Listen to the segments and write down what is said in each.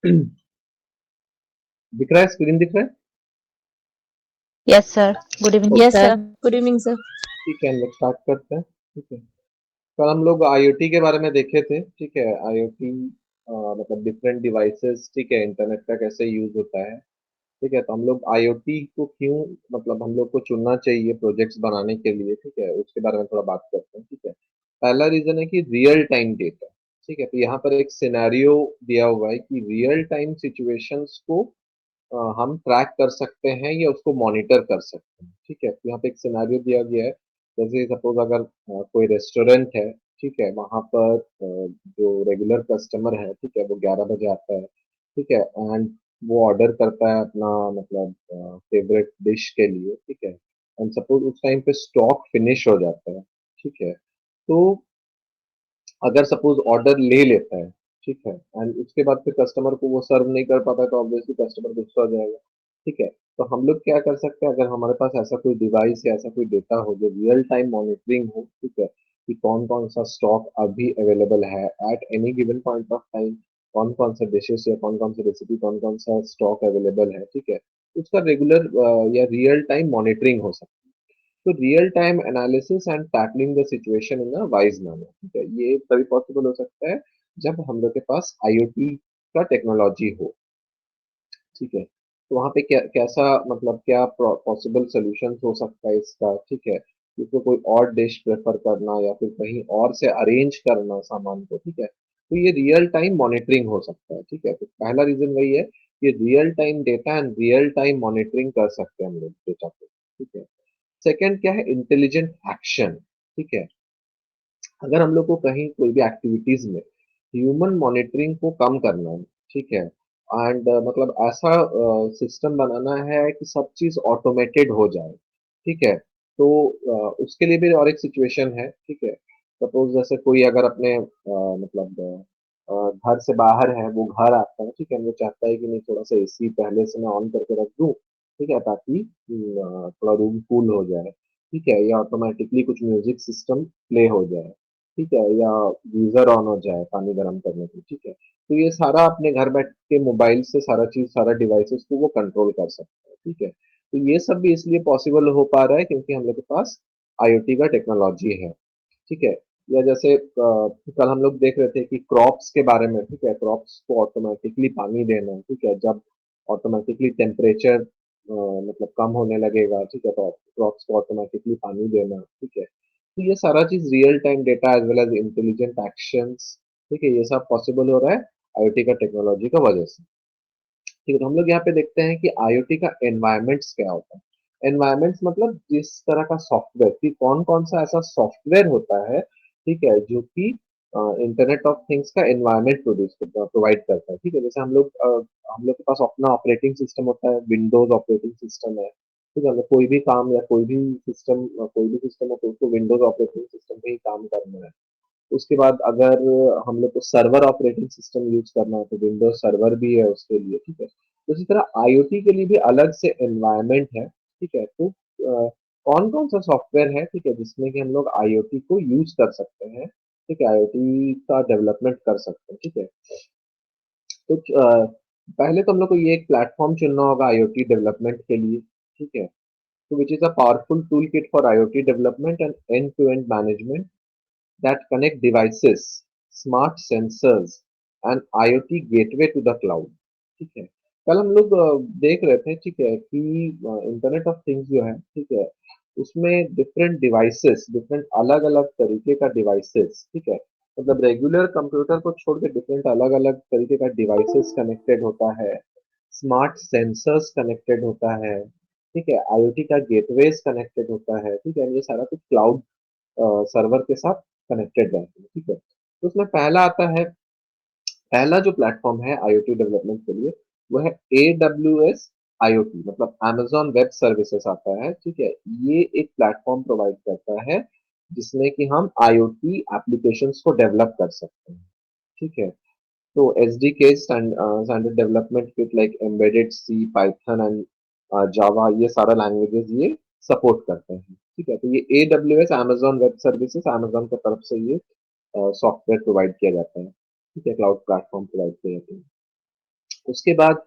दिख रहा है, स्क्रीन दिख रहा है? Yes, sir. Good evening, Yes, sir. sir. Good evening, sir. ठीक है, हम लोग स्टार्ट करते हैं। ठीक है, कल हम लोग आईओटी के बारे में देखे थे। ठीक है, आईओटी मतलब डिफरेंट डिवाइसेस, ठीक है, इंटरनेट का कैसे यूज होता है। ठीक है, तो हम लोग आईओटी को क्यों, मतलब हम लोग को चुनना चाहिए प्रोजेक्ट्स बनाने के लिए, ठीक है, उसके बारे में थोड़ा बात करते हैं। ठीक है, पहला रीजन है कि रियल टाइम डेटा। ठीक है, तो यहाँ पर एक सिनेरियो दिया हुआ है कि रियल टाइम सिचुएशंस को हम ट्रैक कर सकते हैं या उसको मॉनिटर कर सकते हैं। ठीक है, तो यहाँ पे एक सिनेरियो दिया गया है। जैसे सपोज अगर कोई रेस्टोरेंट है, ठीक है, वहां पर जो रेगुलर कस्टमर है, ठीक है, वो 11 बजे आता है। ठीक है, एंड वो ऑर्डर करता है अपना मतलब फेवरेट डिश के लिए। ठीक है, एंड सपोज उस टाइम पे स्टॉक फिनिश हो जाता है। ठीक है, तो अगर सपोज ऑर्डर ले लेता है, ठीक है, एंड उसके बाद फिर कस्टमर को वो सर्व नहीं कर पाता है, तो ऑब्वियसली कस्टमर गुस्सा हो जाएगा। ठीक है, तो हम लोग क्या कर सकते हैं, अगर हमारे पास ऐसा कोई डिवाइस या ऐसा कोई डेटा हो जो रियल टाइम मॉनिटरिंग हो, ठीक है, कि कौन कौन सा स्टॉक अभी अवेलेबल है at any given point of time, कौन कौन सा डिशेस या कौन कौन सा रेसिपी, कौन कौन सा स्टॉक अवेलेबल है। ठीक है, उसका रेगुलर या रियल टाइम मॉनिटरिंग हो सकता है। तो real time analysis and tackling the situation in a wise manner, ठीक है, ये तभी पॉसिबल हो सकता है जब हम लोग के पास आईओटी का टेक्नोलॉजी हो। ठीक है, तो वहाँ पे क्या कैसा मतलब क्या पॉसिबल सोल्यूशन हो सकता है इसका। ठीक है, इसको कोई और डिश प्रेफर करना या फिर कहीं और से अरेंज करना सामान को। ठीक है, तो ये रियल टाइम मॉनिटरिंग हो सकता है। ठीक है, तो पहला रीजन वही है कि real time data and real time monitoring कर सकते हैं हम लोग डेटा को। ठीक है, सेकंड क्या है, इंटेलिजेंट एक्शन। ठीक है, अगर हम लोग को कहीं कोई भी एक्टिविटीज में ह्यूमन मॉनिटरिंग को कम करना है, ठीक है, एंड मतलब ऐसा सिस्टम बनाना है कि सब चीज ऑटोमेटेड हो जाए। ठीक है, तो उसके लिए भी और एक सिचुएशन है। ठीक है, सपोज जैसे कोई अगर अपने मतलब घर से बाहर है, वो घर आता है, ठीक है, वो चाहता है कि नहीं थोड़ा सा एसी पहले से मैं ऑन करके रख दूं, ठीक है, ताकि थोड़ा रूम कूल हो जाए। ठीक है, या ऑटोमेटिकली कुछ म्यूजिक सिस्टम प्ले हो जाए। ठीक है, या गीजर ऑन हो जाए पानी गर्म करने की। ठीक है, तो ये सारा अपने घर बैठ के मोबाइल से सारा चीज, सारा डिवाइसेस को वो कंट्रोल कर सकता है। ठीक है, तो ये सब भी इसलिए पॉसिबल हो पा रहा है क्योंकि हम लोग के पास आईओटी का टेक्नोलॉजी है। ठीक है, या जैसे कल हम लोग देख रहे थे कि क्रॉप्स के बारे में। ठीक है, क्रॉप्स को ऑटोमेटिकली पानी देना। ठीक है, जब ऑटोमेटिकली टेम्परेचर मतलब कम होने लगेगा, ठीक है, तो क्रॉप्स को ऑटोमेटिकली पानी देना। ठीक है, तो ये सारा चीज real time data as well as intelligent actions, ठीक है, ये सब पॉसिबल हो रहा है आईओटी का टेक्नोलॉजी का वजह से। ठीक है, तो हम लोग यहाँ पे देखते हैं कि आईओटी का एनवायरमेंट्स क्या होता है। एनवायरमेंट्स मतलब जिस तरह का सॉफ्टवेयर, कि कौन कौन सा ऐसा सॉफ्टवेयर होता है, ठीक है, जो कि इंटरनेट ऑफ थिंग्स का एनवायरमेंट प्रोवाइड करता है। ठीक है, जैसे हम लोग के पास अपना ऑपरेटिंग सिस्टम होता है, विंडोज ऑपरेटिंग सिस्टम है। ठीक है, मतलब कोई भी काम या कोई भी सिस्टम हो तो उसको विंडोज ऑपरेटिंग सिस्टम पे ही काम करना है। उसके बाद अगर हम लोग को सर्वर ऑपरेटिंग सिस्टम यूज करना है तो विंडोज सर्वर भी है उसके लिए। ठीक है, तो इसी तरह आईओटी के लिए भी अलग से एनवायरनमेंट है। ठीक है, तो कौन कौन सा सॉफ्टवेयर है, ठीक है, जिसमें कि हम लोग आईओटी को यूज कर सकते हैं। ठीक है, आईओटी का डेवलपमेंट कर सकते हैं। ठीक है, तो पहले तो हम लोग को ये एक प्लेटफॉर्म चुनना होगा आईओटी डेवलपमेंट के लिए। ठीक है, तो which is a powerful tool kit for IoT development and end to end management that connect devices, smart sensors, and IoT gateway to the cloud। ठीक है, कल हम लोग देख रहे थे, ठीक है, कि इंटरनेट ऑफ थिंग्स जो है, ठीक है, उसमें डिफरेंट डिवाइसेस, डिफरेंट अलग अलग तरीके का डिवाइसेस, ठीक है, मतलब रेगुलर कंप्यूटर को छोड़ के डिफरेंट अलग अलग तरीके का डिवाइसेस कनेक्टेड होता है, स्मार्ट सेंसर्स कनेक्टेड होता है। ठीक है, आईओटी का गेटवेज कनेक्टेड होता है। ठीक है, ये सारा कुछ क्लाउड सर्वर के साथ कनेक्टेड रहते हैं। ठीक है, तो उसमें पहला जो प्लेटफॉर्म है आईओटी डेवलपमेंट के लिए, वो है AWS आईओटी, मतलब Amazon वेब सर्विसेज आता है। ठीक है, ये एक प्लेटफॉर्म प्रोवाइड करता है जिसमें कि हम आईओटी एप्लीकेशंस को डेवलप कर सकते हैं। ठीक है, तो SDK standard development kit like embedded C, Python and Java, ये सारा लैंग्वेजेस ये सपोर्ट करते हैं। ठीक है, तो ये AWS Amazon web services, Amazon की तरफ से ये सॉफ्टवेयर प्रोवाइड किया जाता है। ठीक है, क्लाउड प्लेटफॉर्म प्रोवाइड किया जाता है। उसके बाद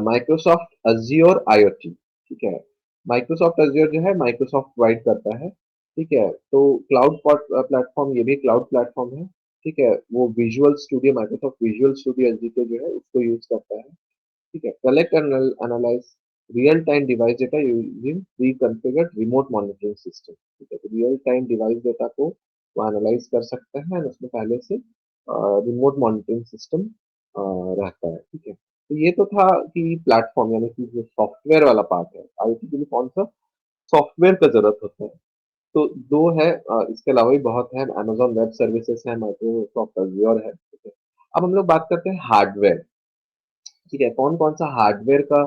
माइक्रोसॉफ्ट अज्योर आईओटी, ठीक है। माइक्रोसॉफ्ट अज्योर जो है माइक्रोसॉफ्ट प्रोवाइड करता है, ठीक है। तो क्लाउड प्लेटफॉर्म, ये भी क्लाउड प्लेटफॉर्म है, ठीक है। वो visual studio, Microsoft visual studio SDK जो है उसको यूज करता है, ठीक है। Collect and analyse real time device data using pre configured remote monitoring system, ठीक है। तो रियल टाइम डिवाइस डेटा को वो एनालाइज कर सकता है और उसमें पहले से रिमोट मॉनिटरिंग सिस्टम रहता है, ठीक है। तो ये तो था कि प्लेटफॉर्म यानी कि जो सॉफ्टवेयर वाला पार्ट है, आईओटी के लिए कौन सा सॉफ्टवेयर का जरूरत होता है। तो दो है, इसके अलावा भी बहुत है, अमेजॉन वेब सर्विसेज है, माइक्रोसॉफ्ट अज्योर है, ठीक है। अब हम लोग बात करते हैं हार्डवेयर, ठीक है। कौन कौन सा हार्डवेयर का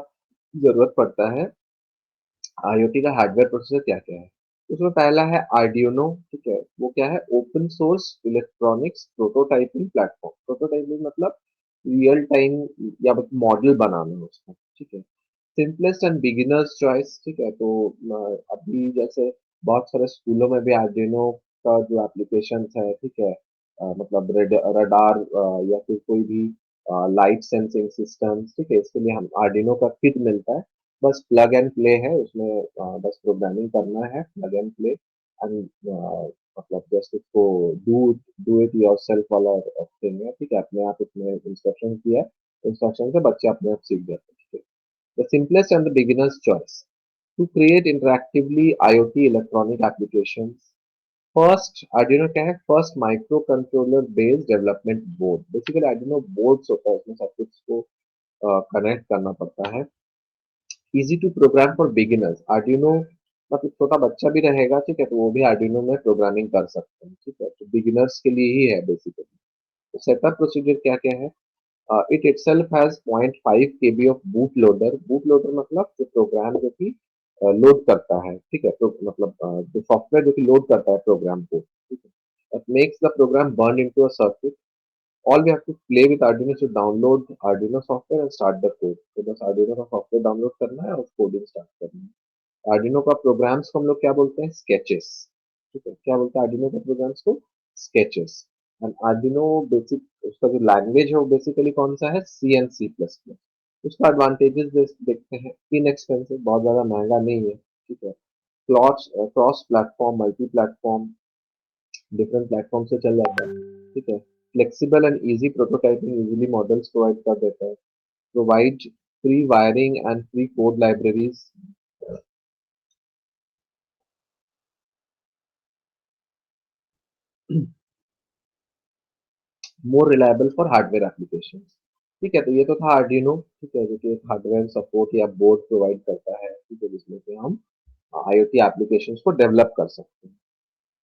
जरूरत पड़ता है, आईओटी का हार्डवेयर प्रोसेसर क्या क्या है। उसमें पहला है आर्डिनो, ठीक है। वो क्या है, open source electronics prototyping platform. Prototyping मतलब रियल टाइम या मॉडल बनाना उसका, ठीक है। सिंपलेस्ट एंड बिगिनर्स चॉइस, ठीक है। तो अभी जैसे बहुत सारे स्कूलों में भी आर्डिनो का जो एप्लीकेशन है, ठीक है, मतलब रडार या फिर कोई भी लाइट सेंसिंग सिस्टम, ठीक है, इसके लिए हम आर्डिनो का किट मिलता है। बस प्लग एंड प्ले है उसमें, बस प्रोग्रामिंग करना है, प्लग एंड प्ले एंड मतलब जस्ट उसको do do it your self वाला थिंग है, ठीक है। अपने आप उसमें इंस्ट्रक्शन किया, इंस्ट्रक्शन से बच्चे अपने आप सीख जाते हैं, ठीक है। The simplest and the beginner's choice to create interactively IoT electronic applications. First, Arduino क्या है, first micro controller based development board. Basically Arduino boards होता है, उसमें सब कुछ को कनेक्ट करना पड़ता है। Easy to program for beginners, Arduino मतलब छोटा बच्चा भी रहेगा, ठीक है, तो वो भी Arduino में प्रोग्रामिंग कर सकते हैं, ठीक है। तो बिगिनर्स के लिए ही है बेसिकली। तो सेटअप प्रोसीजर क्या क्या है, it itself has 0.5 KB of boot loader. Boot loader मतलब जो प्रोग्राम जो कि लोड करता है, ठीक है। तो मतलब जो सॉफ्टवेयर जो कि लोड करता है प्रोग्राम को, ठीक है। It makes the program burn into a circuit. All we have to play with Arduino to download Arduino software and start the code. तो बस आर्डिनो का सॉफ्टवेयर डाउनलोड करना है और कोडिंग स्टार्ट करना है। आर्डिनो का प्रोग्राम्स को हम लोग क्या बोलते हैं, स्केचेस, ठीक है। क्या बोलते हैं आर्डिनो के प्रोग्राम्स को, स्केचेस। एंड आर्डिनो बेसिक उसका जो लैंग्वेज है वो बेसिकली कौन सा है, सी एंड सी प्लस प्लस। उसका एडवांटेजेस देखते हैं, इनएक्सपेंसिव, बहुत ज्यादा महंगा नहीं है, ठीक है। Cross platform, multi platform, different platform से चल जाता है, ठीक है। Flexible and easy prototyping, easily models provide कर देता है। Provide free wiring and free code libraries. More reliable for hardware application, ठीक है। तो ये तो था आर्डिनो, ठीक है, जो कि एक हार्डवेयर सपोर्ट या बोर्ड प्रोवाइड करता है, ठीक है, जिसमें से हम आईओटी एप्लीकेशंस को डेवलप कर सकते हैं।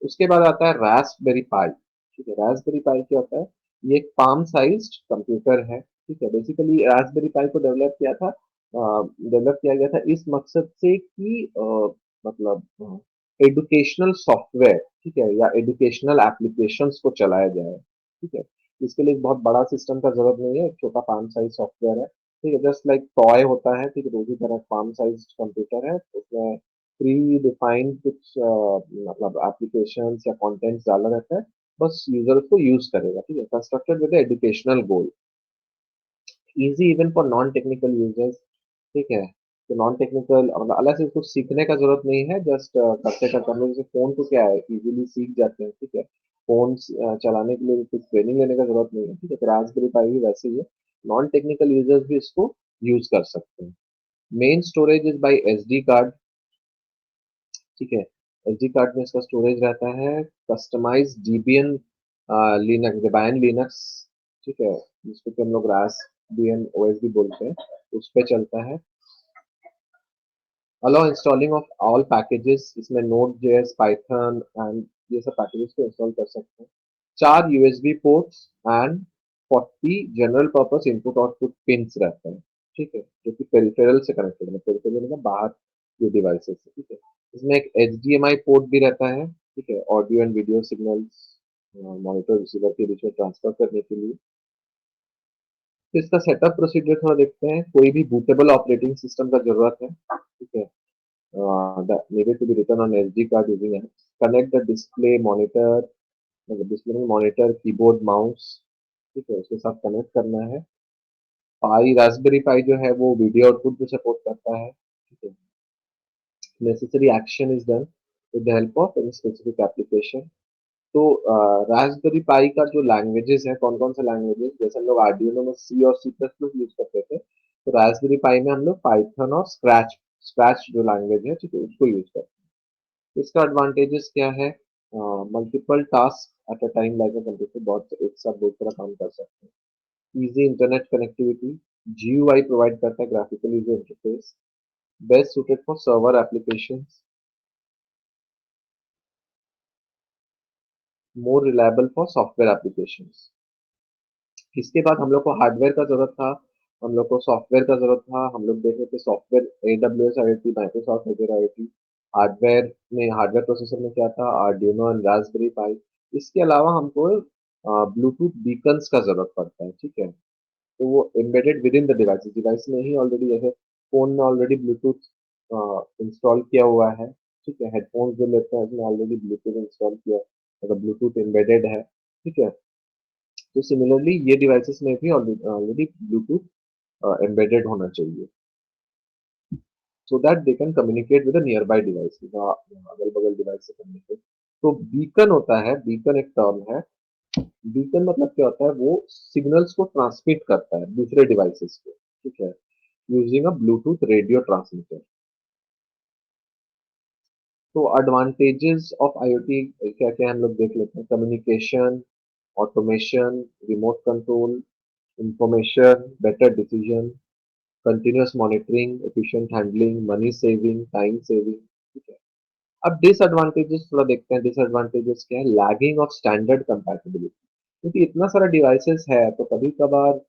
उसके बाद आता है रास्पबेरी पाई, ठीक है। रास्पबेरी पाई क्या होता है, ये एक पाम साइज्ड कंप्यूटर है, ठीक है। बेसिकली रास्पबेरी पाई को डेवलप किया गया था इस मकसद से कि मतलब एजुकेशनल सॉफ्टवेयर, ठीक है, या एजुकेशनल एप्लीकेशंस को चलाया जाए, ठीक है। इसके लिए एक बहुत बड़ा सिस्टम का जरूरत नहीं है, एक छोटा पाम साइज सॉफ्टवेयर है, ठीक है। जस्ट लाइक टॉय होता है, ठीक है, तो उसी तरह पाम साइज कंप्यूटर है, उसमें प्री डिफाइंड कुछ मतलब एप्लीकेशंस या कंटेंट्स डाला रहता है, बस यूजर उसको यूज करेगा, ठीक है। Constructed with educational goal, easy even for non technical users, ठीक है। तो नॉन टेक्निकल मतलब अलग से कुछ सीखने का जरूरत नहीं है, जस्ट करते करते हम लोग जैसे फोन को क्या है इजीली सीख जाते हैं, ठीक है। फोन चलाने के लिए कुछ ट्रेनिंग लेने का जरूरत नहीं है, ठीक है। तो रास्पबेरी पाई भी वैसे ही है, नॉन टेक्निकल यूजर्स भी इसको यूज कर सकते हैं। Main storage is by SD card, ठीक है। एसडी कार्ड में इसका स्टोरेज रहता है कस्टमाइज डीबियन लिनक्स, डेबियन लिनक्स, ठीक है, जिसको कि हम लोग रास्पबियन ओएस भी बोलते हैं, उस पे चलता है। Allow installing of all packages, इसमें नोड जेएस, पाइथन एंड ये सब पैकेजेस को इंस्टॉल कर सकते हैं। चार USB ports and 40 general purpose input output pins रहते हैं, ठीक है, जो कि पेरिफेरल से कनेक्टेड है, पेरिफेरल मतलब बाहर के डिवाइसेस से, ठीक है। इसमें एक एचडीएमआई पोर्ट भी रहता है, ठीक है, audio and video signals monitor receiver के बीच में ट्रांसफर करने के लिए। तो इसका सेटअप प्रोसीजर थोड़ा देखते हैं, कोई भी बूटेबल ऑपरेटिंग सिस्टम का जरूरत है, ठीक है, that needed to be written on SD card using apps. Connect the display monitor, मतलब डिस्प्ले में मॉनिटर, कीबोर्ड, माउस, ठीक है, उसके साथ कनेक्ट करना है। पाई रास्पबेरी पाई जो है वो वीडियो आउटपुट भी सपोर्ट करता है, ठीक है। Necessary action is done with the help of any specific application. तो रास्पबेरी पाई का जो लैंग्वेजेस है, कौन कौन से लैंग्वेजेस, जैसे हम लोग आर्डिनो में सी और सी प्लस प्लस यूज करते थे, तो रास्पबेरी पाई में हम लोग पाइथन और स्क्रैच स्क्रैच जो लैंग्वेज है, ठीक है, उसको यूज करते हैं। इसका एडवांटेजेस क्या है? Multiple task at a time like a computer, बहुत एक साथ बहुत सारा काम कर सकते हैं। Easy internet connectivity, GUI provide करता है, graphical user interface, best suited for server applications, more reliable for software applications. इसके बाद हम लोग को हार्डवेयर का जरूरत था, हम लोग को सॉफ्टवेयर का जरूरत था। हम लोग देख रहे थे सॉफ्टवेयर एडब्ल्यूएस आईओटी, माइक्रोसॉफ्ट वगैरह आईओटी। हार्डवेयर प्रोसेसर में क्या था? आर्डिनो एंड रास्पबेरी पाई। इसके अलावा हमको ब्लूटूथ बीकन्स का जरूरत पड़ता है, ठीक है। तो वो embedded with in the device, device में ही ऑलरेडी, जैसे फोन में ऑलरेडी ब्लूटूथ इंस्टॉल किया हुआ है, ठीक है। हेडफोन्स जो लेते हैं उसमें ऑलरेडी ब्लूटूथ इंस्टॉल किया, मतलब ब्लूटूथ एम्बेडेड है, ठीक है। तो सिमिलरली ये डिवाइसेस में भी ऑलरेडी ब्लूटूथ एम्बेडेड होना चाहिए, so that they can communicate with near by device, अगल बगल डिवाइस से कम्युनिकेट। तो बीकन होता है, बीकन एक टर्म है। बीकन मतलब क्या होता है? वो सिग्नल्स को ट्रांसमिट करता है दूसरे डिवाइसेस को, ठीक है, using a Bluetooth radio transmitter. तो एडवांटेजेस ऑफ आईओटी क्या क्या हम लोग देख लेते हैं। Communication, automation, remote control, information, better decision, continuous monitoring, efficient handling, money saving, time saving, ठीक है। अब डिसएडवांटेजेस थोड़ा देखते हैं। डिसएडवांटेजेस क्या है? लैगिंग ऑफ स्टैंडर्ड कंपैटिबिलिटी, क्योंकि इतना सारा डिवाइसेस है तो कभी कभार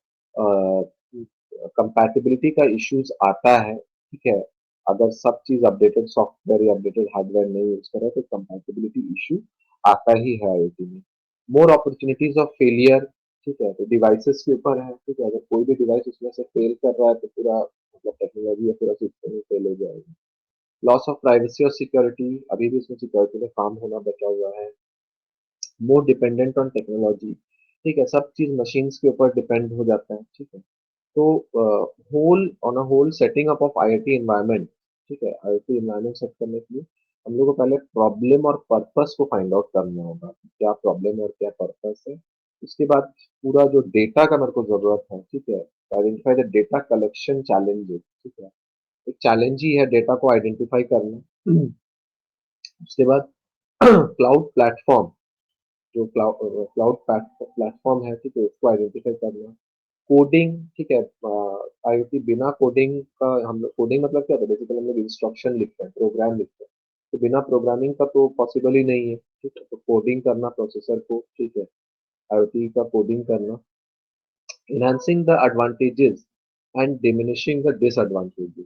कंपैटिबिलिटी का इश्यूज आता है, ठीक है। अगर सब चीज अपडेटेड सॉफ्टवेयर या अपडेटेड हार्डवेयर नहीं यूज करे तो कंपैटिबिलिटी इशू आता ही है आईओटी में। मोर अपॉर्चुनिटीज ऑफ फेलियर, ठीक है, तो डिवाइसेस के ऊपर है, ठीक है। अगर कोई भी डिवाइस उसमें से फेल कर रहा है तो पूरा मतलब टेक्नोलॉजी या पूरा सिस्टम ही फेल हो जाएगा। लॉस ऑफ प्राइवेसी और सिक्योरिटी, अभी भी इसमें सिक्योरिटी में काम होना बचा हुआ है। मोर डिपेंडेंट ऑन टेक्नोलॉजी, ठीक है, सब चीज मशीन्स के ऊपर डिपेंड हो जाता है, ठीक है। तो whole on a whole setting up of IoT environment, ठीक है, आईओटी एनवायरनमेंट सेट करने के लिए हम लोग को पहले प्रॉब्लम और पर्पस को फाइंड आउट करना होगा कि क्या प्रॉब्लम और क्या पर्पस है। उसके बाद पूरा जो डेटा का मेरे को जरूरत है, ठीक है, identify the data collection challenges, ठीक है। एक चैलेंज ही है डेटा को आइडेंटिफाई करना। उसके बाद क्लाउड प्लेटफॉर्म, जो क्लाउड प्लेटफॉर्म है, ठीक है, उसको आइडेंटिफाई करना। कोडिंग, ठीक है, आईओटी बिना कोडिंग का, हम लोग कोडिंग मतलब क्या होता है? बेसिकली हम लोग इंस्ट्रक्शन लिखते हैं, प्रोग्राम लिखते हैं, तो बिना प्रोग्रामिंग का तो पॉसिबल ही नहीं है, ठीक है। तो कोडिंग करना प्रोसेसर को, ठीक है, आईओटी का कोडिंग करना। Enhancing the advantages and diminishing the disadvantages,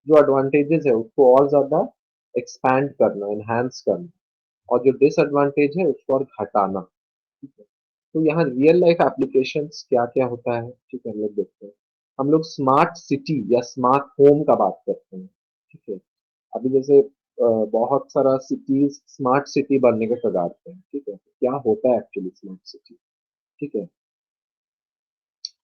जो एडवांटेजेस है उसको और ज्यादा एक्सपैंड करना, एनहांस करना, और जो डिसएडवांटेज है उसको और घटाना, ठीक है। तो यहाँ रियल लाइफ एप्लीकेशंस क्या क्या होता है, ठीक है, हम लोग देखते हैं। हम लोग स्मार्ट सिटी या स्मार्ट होम का बात करते हैं, ठीक है। अभी जैसे बहुत सारा सिटीज स्मार्ट सिटी बनने के कगार पे हैं, ठीक है। क्या होता है एक्चुअली स्मार्ट सिटी, ठीक है।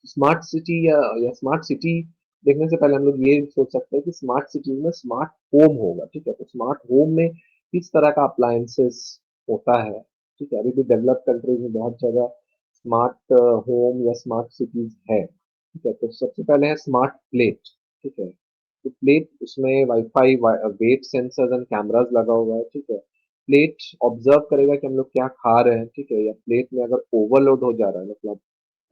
स्मार्ट सिटी या स्मार्ट सिटी देखने से पहले हम लोग ये सोच सकते हैं कि स्मार्ट सिटी में स्मार्ट होम होगा, ठीक है। तो स्मार्ट होम में किस तरह का अप्लायंसेस होता है, ठीक है। अभी भी डेवलप कंट्रीज में बहुत जगह स्मार्ट होम या स्मार्ट सिटीज है, ठीक है। तो सबसे पहले है स्मार्ट प्लेट, ठीक है। तो प्लेट, उसमें wifi, weight sensors and cameras लगा हुआ है, ठीक है। प्लेट ऑब्जर्व करेगा कि हम लोग क्या खा रहे हैं, ठीक है, या प्लेट में अगर ओवरलोड हो जा रहा है, मतलब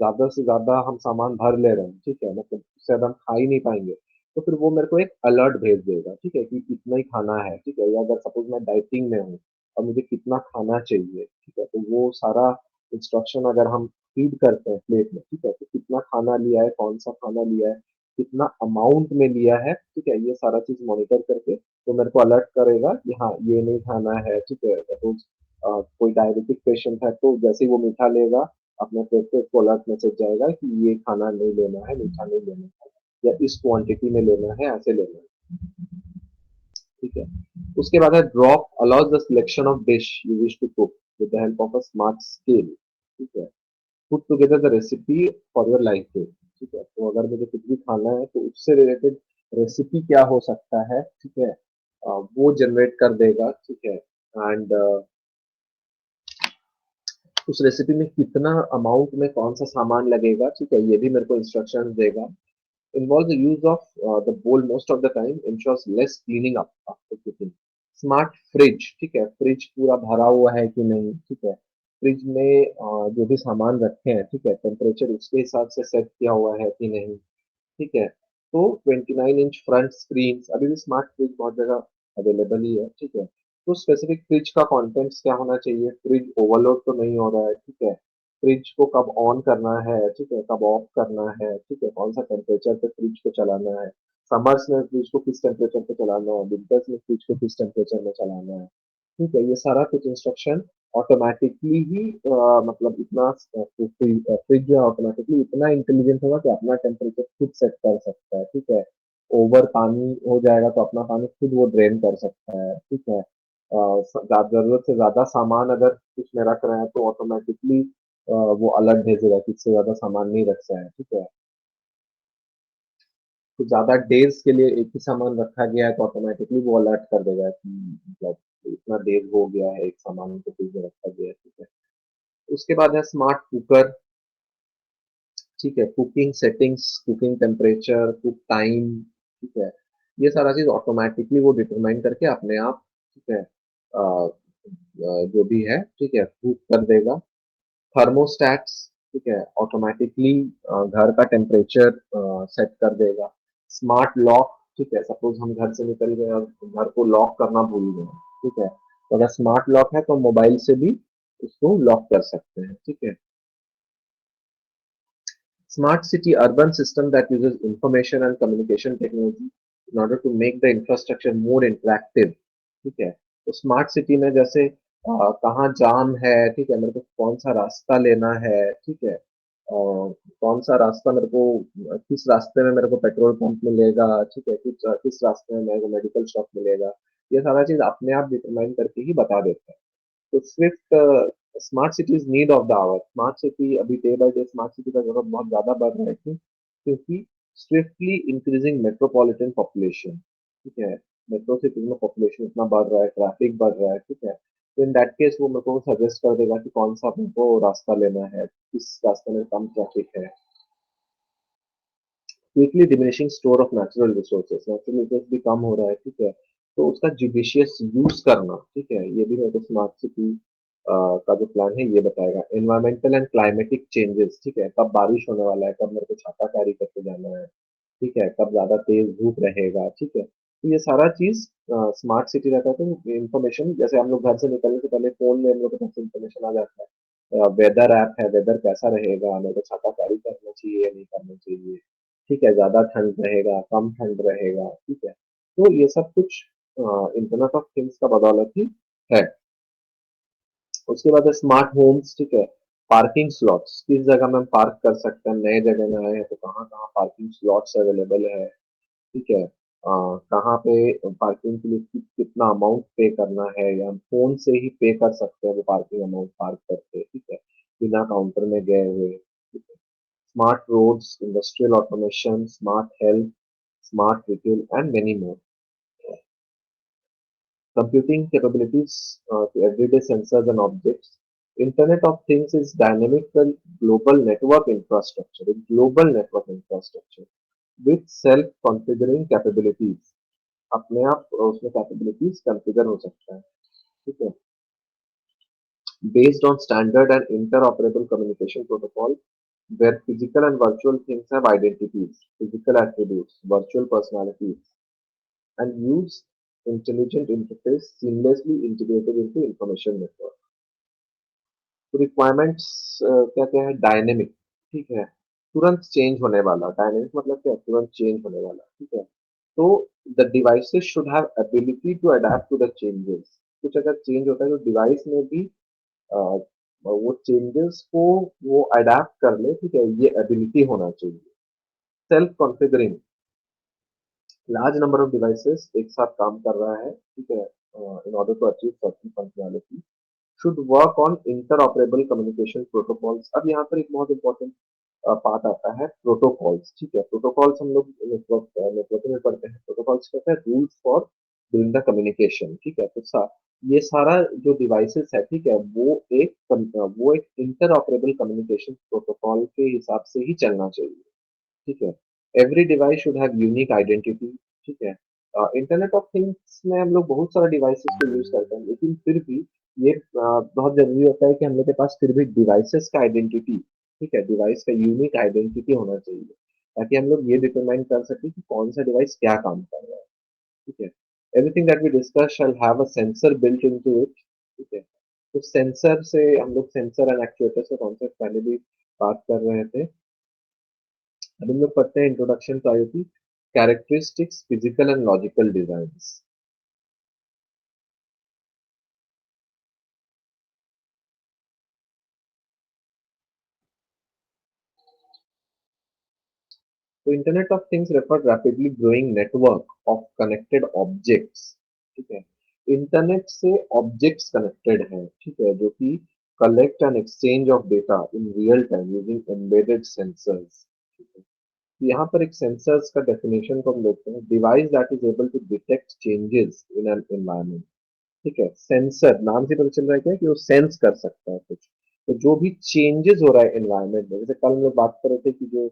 ज्यादा से ज्यादा हम सामान भर ले रहे हैं, ठीक है, मतलब उससे ज्यादा हम खा ही नहीं पाएंगे, तो फिर वो मेरे को एक अलर्ट भेज देगा, ठीक है, कि इतना ही खाना है, ठीक है। या अगर सपोज मैं डाइटिंग में हूँ और मुझे कितना खाना चाहिए, ठीक है, तो वो सारा इंस्ट्रक्शन अगर हम फीड करते हैं प्लेट में, ठीक है, तो कितना खाना लिया है, कौन सा खाना लिया है, कितना अमाउंट में लिया है, ठीक है, ये सारा चीज मॉनिटर करके तो मेरे को अलर्ट करेगा कि हाँ ये नहीं खाना है, ठीक है। सपोज कोई डायबिटिक पेशेंट है तो जैसे ही वो मीठा लेगा अपने पेट पे उसको अलर्ट मैसेज जाएगा कि ये खाना नहीं लेना है, मीठा नहीं लेना है, या इस क्वांटिटी में लेना है, ऐसे लेना है, ठीक है। उसके बाद है drop allows the selection of dish you wish to cook with the help of a smart scale, ठीक है। Put together the recipe for your life. ठीक है। तो अगर मुझे कुछ भी खाना है तो उससे रिलेटेड रेसिपी क्या हो सकता है, ठीक है, वो जनरेट कर देगा, ठीक है। एंड उस रेसिपी में कितना अमाउंट में कौन सा सामान लगेगा, ठीक है, ये भी मेरे को इंस्ट्रक्शन देगा। Involves the use of the bowl most of the time, ensures less cleaning up after cooking. Smart fridge, ठीक है, फ्रिज पूरा भरा हुआ है कि नहीं, ठीक है, फ्रिज में जो भी सामान रखे हैं, ठीक है, टेम्परेचर उसके हिसाब से सेट किया हुआ है कि नहीं, ठीक है। तो 29 इंच फ्रंट स्क्रीन, अभी भी स्मार्ट फ्रिज बहुत जगह अवेलेबल ही है, ठीक है। तो स्पेसिफिक फ्रिज का कंटेंट्स क्या होना चाहिए, फ्रिज ओवरलोड तो नहीं हो रहा है, ठीक है, फ्रिज को कब ऑन करना है, ठीक है, कब ऑफ करना है, ठीक है, कौन सा टेम्परेचर पे फ्रिज को चलाना है, समर्स में फ्रिज को किस टेम्परेचर पे चलाना है, विंटर्स में फ्रिज को किस टेम्परेचर में चलाना है, ठीक है। ये सारा कुछ इंस्ट्रक्शन ऑटोमेटिकली ही मतलब इतना फ्रिज जो है ऑटोमेटिकली इतना इंटेलिजेंट होगा कि अपना टेम्परेचर खुद सेट कर सकता है, ठीक है। ओवर पानी हो जाएगा तो अपना पानी खुद वो ड्रेन कर सकता है, ठीक है। जरूरत से ज्यादा सामान अगर कुछ में रख रहे हैं तो ऑटोमेटिकली वो अलर्ट भेजेगा कि इससे ज्यादा सामान नहीं रख रहे हैं, ठीक है। तो ज्यादा डेज के लिए एक ही सामान रखा गया है तो ऑटोमेटिकली वो अलर्ट कर देगा कि मतलब इतना डेज हो गया है एक सामान को फ्रिज में रखा गया है, ठीक है। उसके बाद है स्मार्ट कुकर, ठीक है, cooking settings, cooking temperature, cook time, ठीक है, ये सारा चीज ऑटोमेटिकली वो डिटरमाइन करके अपने आप, ठीक है, जो भी है, ठीक है, कुक कर देगा। थर्मोस्टैट्स, ठीक है, ऑटोमेटिकली घर का टेम्परेचर सेट कर देगा। स्मार्ट लॉक, ठीक है, सपोज हम घर से निकल गए और घर को लॉक करना भूल गए, ठीक है, तो अगर स्मार्ट लॉक है तो मोबाइल से भी उसको लॉक कर सकते हैं, ठीक है। Smart city urban system that uses information and communication technology in order to make the infrastructure more interactive, ठीक है। तो स्मार्ट सिटी में जैसे कहाँ जाम है, ठीक है, मेरे को कौन सा रास्ता लेना है, ठीक है, कौन सा रास्ता मेरे को, किस रास्ते में मेरे को पेट्रोल पंप मिलेगा, ठीक है, किस रास्ते में मेरे को मेडिकल शॉप मिलेगा, ये सारा चीज अपने आप डिटरमाइन करके ही बता देता है। तो swift smart cities need of the hour, smart city अभी day by day smart city का जरूरत बहुत ज्यादा बढ़ रहा है, क्यों? क्योंकि स्विफ्टली इंक्रीजिंग मेट्रोपॉलिटन पॉपुलेशन, ठीक है, मेट्रो सिटीज में पॉपुलेशन इतना बढ़ रहा है, ट्रैफिक बढ़ रहा है, ठीक है। तो इन दैट केस वो मेरे को सजेस्ट कर देगा कि कौन सा मेरे को रास्ता लेना है, किस रास्ते में कम ट्रैफिक है। Quickly diminishing store of natural resource भी कम हो रहा है, ठीक है। तो उसका जुडिशियस यूज करना, ठीक है, ये भी मेरे को स्मार्ट सिटी का जो प्लान है ये बताएगा। एनवायरमेंटल एंड क्लाइमेटिक चेंजेस, ठीक है, कब बारिश होने वाला है, कब मेरे को छाता कैरी करके जाना है, ठीक है, कब ज्यादा तेज धूप रहेगा, ठीक है। तो ये सारा चीज स्मार्ट सिटी रहता है तो इन्फॉर्मेशन, जैसे हम लोग घर से निकलने से पहले फोन में हम लोग के पास इन्फॉर्मेशन आ जाता है, वेदर ऐप है, वेदर कैसा रहेगा, मेरे को छाता कैरी करना चाहिए या नहीं करना चाहिए, ठीक है, ज्यादा ठंड रहेगा, कम ठंड रहेगा, ठीक है। तो ये सब कुछ इंटरनेट ऑफ थिंग्स का बदौलत ही है। उसके बाद है स्मार्ट होम्स, ठीक है, पार्किंग स्लॉट्स, किस जगह में हम पार्क कर सकते हैं, नए जगह में आए हैं तो कहाँ कहाँ पार्किंग स्लॉट्स अवेलेबल है, ठीक है, कहाँ पे पार्किंग के लिए कितना अमाउंट पे करना है, या हम फोन से ही पे कर सकते हैं वो पार्किंग अमाउंट पार्क करके, ठीक है, बिना काउंटर में गए हुए, ठीक है। Smart roads, industrial automation, smart health, smart retail and many more. Computing capabilities to everyday sensors and objects. Internet of Things is dynamic global network infrastructure, a global network infrastructure with self-configuring capabilities. अपने आप उसमें capabilities configure हो सकता है, ठीक है। Based on standard and interoperable communication protocol, where physical and virtual things have identities, physical attributes, virtual personalities, and use intelligent interface seamlessly integrated into information network. तो requirements क्या क्या है, डायनेमिक, ठीक है, तुरंत चेंज होने वाला, डायनेमिक मतलब क्या, तुरंत चेंज होने वाला, ठीक है। तो the devices should have ability to adapt to the changes, कुछ अगर चेंज होता है तो डिवाइस में भी वो चेंजेस को वो अडेप्ट कर ले, ठीक है, ये एबिलिटी होना चाहिए। Self configuring, large number of devices एक साथ काम कर रहा है, ठीक है, in order to achieve certain functionality, should work on interoperable communication protocols। अब यहाँ पर एक बहुत इंपॉर्टेंट पार्ट आता है प्रोटोकॉल्स, ठीक है। प्रोटोकॉल्स हम लोग नेटवर्किंग में पढ़ते हैं। प्रोटोकॉल्स कहते हैं rules for doing the communication, ठीक है। तो ये सारा जो डिवाइसेस है, ठीक है, वो एक इंटर ऑपरेबल कम्युनिकेशन प्रोटोकॉल के हिसाब से ही चलना चाहिए, ठीक है। Every device should have unique identity, ठीक है। इंटरनेट ऑफ थिंग्स में हम लोग बहुत सारा डिवाइसेस को यूज करते हैं, लेकिन फिर भी ये बहुत जरूरी होता है कि हम लोग के पास फिर भी डिवाइसेस का आइडेंटिटी, ठीक है, डिवाइस का यूनिक आइडेंटिटी होना चाहिए, ताकि हम लोग ये डिटरमाइन कर सके कि कौन सा डिवाइस क्या काम कर रहा है, ठीक है। Everything that we discuss shall have a sensor built into it, ठीक है। तो सेंसर से हम लोग सेंसर एंड एक्चुएटर से कॉन्सेप्ट पहले भी बात कर रहे थे। अब हम लोग पढ़ते हैं introduction to IoT, characteristics, physical and logical designs. तो internet of things refer rapidly growing network of connected objects, ठीक है। इंटरनेट से ऑब्जेक्ट्स कनेक्टेड हैं, ठीक है, जो कि collect and exchange of data in real time using embedded sensors, ठीक है। यहाँ पर एक सेंसर्स का डेफिनेशन को हम देखते हैं, device that is able to detect changes in an environment, ठीक है। सेंसर नाम से पता चल रहा है क्या कि वो सेंस कर सकता है कुछ, तो जो भी चेंजेस हो रहा है एनवायरनमेंट में, जैसे कल हम लोग बात कर रहे थे कि जो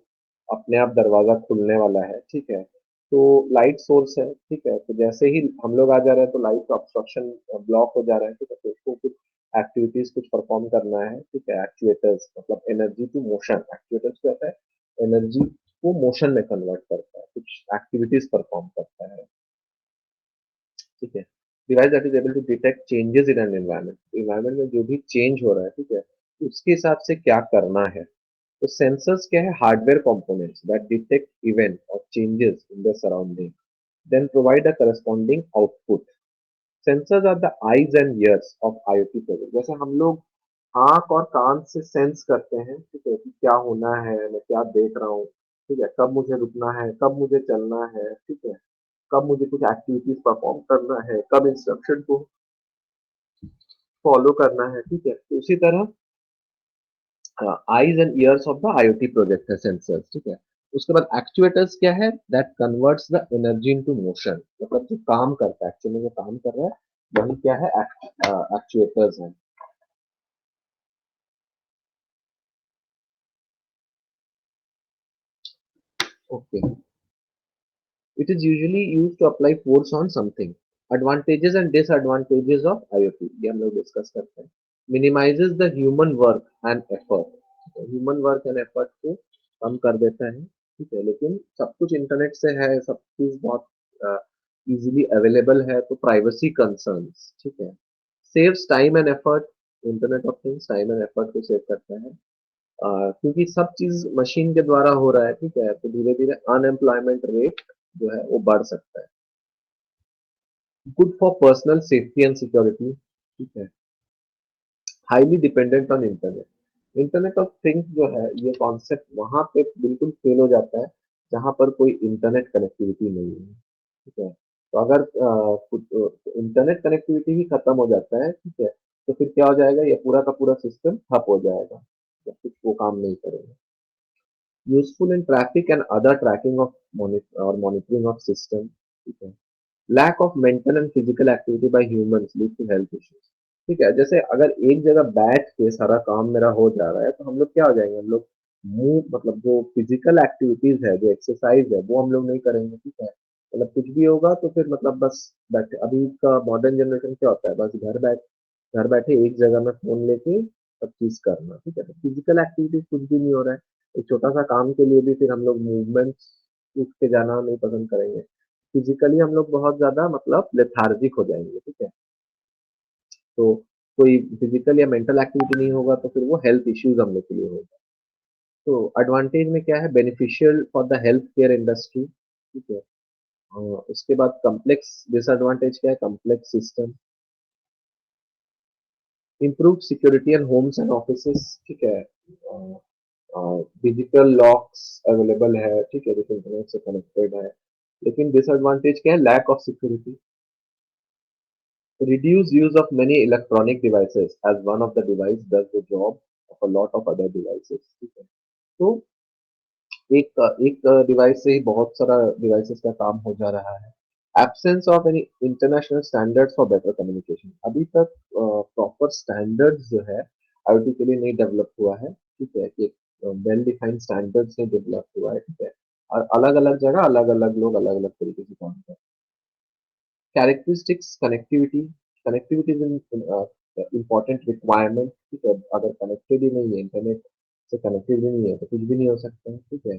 अपने आप दरवाजा खुलने वाला है, ठीक है, तो लाइट सोर्स है, ठीक है, तो जैसे ही हम लोग आ जा रहे हैं तो लाइट ऑब्स्ट्रक्शन ब्लॉक हो जा रहा है, ठीक है, तो उसको कुछ एक्टिविटीज कुछ परफॉर्म करना है, ठीक है। एक्चुएटर्स मतलब एनर्जी टू मोशन, एक्चुएटर्स क्या होता है, एनर्जी को मोशन में कन्वर्ट करता है, कुछ एक्टिविटीज परफॉर्म करता है, ठीक है। Device that is able to detect changes in an environment, environment में जो भी चेंज हो रहा है, ठीक है, उसके हिसाब से क्या करना है। तो सेंसर्स क्या है, hardware components that detect event और changes in the surrounding, then provide a corresponding output. Sensors are the eyes and ears of IoT project. जैसे हम लोग आंख और कान से सेंस करते हैं, ठीक है, कि क्या होना है, मैं क्या देख रहा हूँ, ठीक है, कब मुझे रुकना है, कब मुझे चलना है, ठीक है, कब मुझे कुछ एक्टिविटीज परफॉर्म करना है, कब इंस्ट्रक्शन को फॉलो करना है, ठीक है। तो उसी तरह eyes and ears of the IoT project है सेंसर्स, ठीक है। उसके बाद एक्चुएटर्स क्या है, that converts the energy into motion, मतलब जो काम करता है, एक्चुअली जो काम कर रहा है वही क्या है, एक्चुएटर्स है, okay. It is usually used to apply force on something. Advantages and disadvantages of IoT ये हम लोग डिस्कस करते हैं। Minimizes the human work and effort, human work and effort को कम कर देता है, ठीक है, लेकिन सब कुछ इंटरनेट से है, सब चीज बहुत इजीली अवेलेबल है, तो प्राइवेसी कंसर्न्स, ठीक है। Saves time and effort, internet of things time and effort को सेव करता है, क्योंकि सब चीज मशीन के द्वारा हो रहा है, ठीक है, तो धीरे धीरे अनएम्प्लॉयमेंट रेट जो है वो बढ़ सकता है। Good for personal safety and security, ठीक है। Highly dependent on internet, internet of things जो है ये कॉन्सेप्ट वहां पे बिल्कुल फेल हो जाता है जहां पर कोई इंटरनेट कनेक्टिविटी नहीं है, ठीक है। तो अगर इंटरनेट कनेक्टिविटी ही खत्म हो जाता है, ठीक है, तो फिर क्या हो जाएगा, ये पूरा का पूरा सिस्टम ठप हो जाएगा, या कुछ वो काम नहीं करेगा। Useful in traffic and other tracking of और मॉनिटरिंग ऑफ सिस्टम, ठीक है। Lack of mental and physical activity by humans lead to health issues, ठीक है। जैसे अगर एक जगह बैठ के सारा काम मेरा हो जा रहा है, तो हम लोग क्या हो जाएंगे, हम लोग मुंह मतलब जो फिजिकल एक्टिविटीज है, जो एक्सरसाइज है, वो हम लोग नहीं करेंगे, ठीक है। मतलब कुछ भी होगा तो फिर मतलब बस बैठे, अभी का मॉडर्न जनरेशन क्या होता है, बस घर बैठे एक जगह में फोन लेके सब चीज करना, ठीक है। तो फिजिकल एक्टिविटीज कुछ भी नहीं हो रहा है, एक छोटा सा काम के लिए भी फिर हम लोग मूवमेंट्स उठ के जाना नहीं पसंद करेंगे, फिजिकली हम लोग बहुत ज्यादा मतलब लेथार्जिक हो जाएंगे, ठीक है। तो कोई फिजिकल या मेंटल एक्टिविटी नहीं होगा तो फिर वो हेल्थ इश्यूज हम लोग के लिए होगा। तो एडवांटेज में क्या है, beneficial for the health care industry, ठीक है। उसके बाद कम्प्लेक्स डिसएडवांटेज क्या है, complex system, improve security and homes and offices, ठीक है। डिजिटल लॉक्स अवेलेबल है, ठीक है, जो इंटरनेट से कनेक्टेड है, लेकिन डिसएडवांटेज क्या है, lack of security, reduce use of many electronic devices as one of the device does the job of a lot of other devices, ठीक है। तो एक डिवाइस से ही बहुत सारा डिवाइसेस का काम हो जा रहा है। Absence of any international standards for better communication, अभी तक प्रॉपर स्टैंडर्ड्स जो है आईओटी के लिए नहीं डेवलप हुआ है, ठीक है। एक वेल डिफाइंड स्टैंडर्ड्स नहीं डेवलप हुआ है, ठीक है। और अलग अलग जगह अलग अलग लोग अलग अलग तरीके से काम कर रहे हैं। Characteristics, connectivity, connectivity is important requirement, ठीक है। अगर कनेक्टेड ही नहीं है, इंटरनेट से कनेक्टेड ही नहीं है तो कुछ भी नहीं हो सकता है, ठीक है।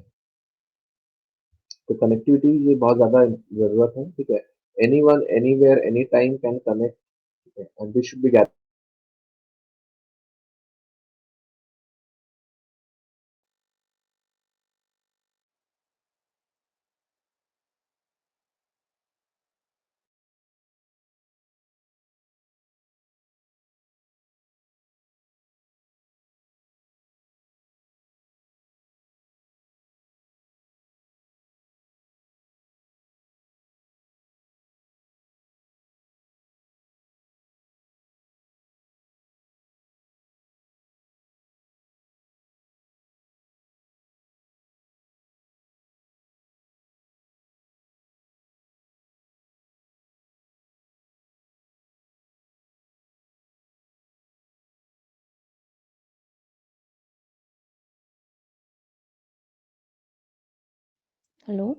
तो कनेक्टिविटी ये बहुत ज्यादा जरूरत है, ठीक है। Anyone anywhere anytime can connect, and this should be. Hello.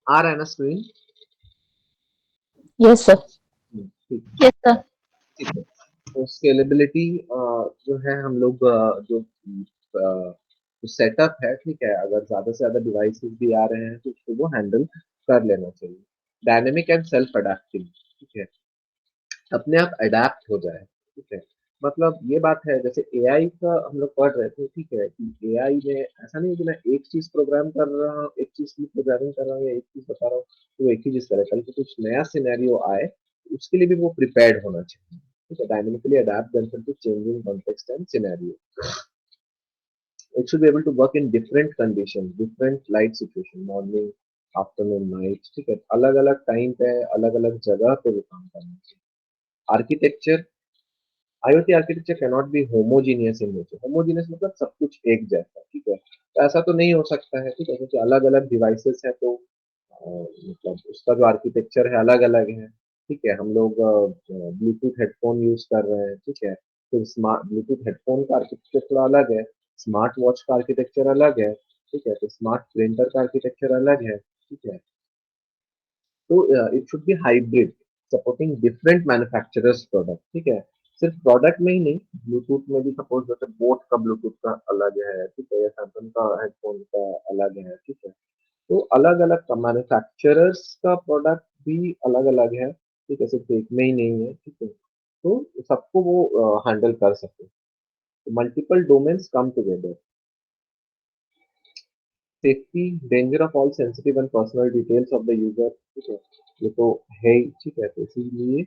आ रहा है ना स्क्रीन? Yes, sir. ठीक। Yes, sir. ठीक है। तो स्केलेबिलिटी जो है हम लोग जो सेटअप है, ठीक है, अगर ज्यादा से ज्यादा डिवाइसेस भी आ रहे हैं तो उसको वो हैंडल कर लेना चाहिए। डायनेमिक एंड सेल्फ अडेप्टिंग, ठीक है, अपने आप अडेप्ट हो जाए, ठीक है। मतलब ये बात है, जैसे एआई का हम लोग पढ़ रहे थे, ठीक है, कि एआई में ऐसा नहीं है कि मैं एक चीज प्रोग्राम कर रहा हूँ, एक चीज की प्रोग्रामिंग कर रहा हूँ या एक चीज बता रहा हूँ तो वो एक ही चीज करे, कल को कुछ नया सिनेरियो आए उसके लिए भी वो प्रिपेयर्ड होना चाहिए, ठीक है। Dynamically adapt themselves to changing context and scenario. It should be able to work in different conditions, different light situation, morning, afternoon, night, ठीक है। अलग अलग टाइम पे अलग अलग जगह पे भी काम करना चाहिए। Architecture, IoT architecture can not be homogeneous in nature. Homogeneous मतलब सब कुछ एक जैसा, ठीक है, तो ऐसा तो नहीं हो सकता है, ठीक है, क्योंकि अलग अलग डिवाइसेस है तो मतलब उसका जो आर्किटेक्चर है अलग अलग है, ठीक है। हम लोग ब्लूटूथ हेडफोन यूज कर रहे हैं, ठीक है, तो स्मार्ट ब्लूटूथ हेडफोन का आर्किटेक्चर थोड़ा अलग है, स्मार्ट वॉच का आर्किटेक्चर अलग है, ठीक है, तो स्मार्ट प्रिंटर का आर्किटेक्चर अलग है, ठीक है। तो it should be hybrid, supporting different manufacturers product, ठीक है। सिर्फ प्रोडक्ट में ही नहीं, ब्लूटूथ में भी सपोज जैसे बोट का ब्लूटूथ का अलग है, ठीक है, या सैमसंग का हेडफोन का अलग है, ठीक है। तो अलग अलग मैन्युफैक्चरर्स का प्रोडक्ट भी अलग अलग है, ठीक है, सिर्फ एक में ही नहीं है, ठीक है। तो सबको वो हैंडल कर सके, तो multiple domains come together. Safety, danger of all sensitive and personal details of the user, ठीक है, ये तो है ही, ठीक है, तो इसीलिए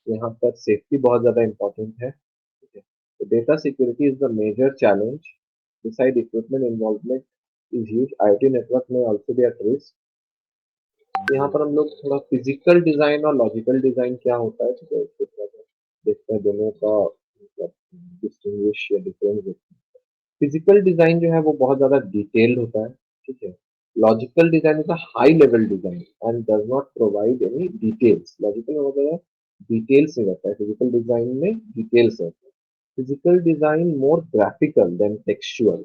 यहाँ पर सेफ्टी बहुत ज्यादा इंपॉर्टेंट है, ठीक है। तो data security is the major challenge, beside equipment involvement is huge, IoT network may also be at risk। यहाँ पर हम लोग थोड़ा फिजिकल डिजाइन और लॉजिकल डिजाइन क्या होता है, ठीक है, उसको थोड़ा सा देखते हैं, दोनों का मतलब डिस्टिंग्विश या डिफरेंस देखते हैं। फिजिकल डिजाइन जो है वो बहुत ज्यादा डिटेल्ड होता है, ठीक है। Logical design is a high level design and does not provide any details. Logical वगैरह डिटेल्स में रहता है, फिजिकल डिजाइन में डिटेल्स रहता है। Physical design more graphical than textual.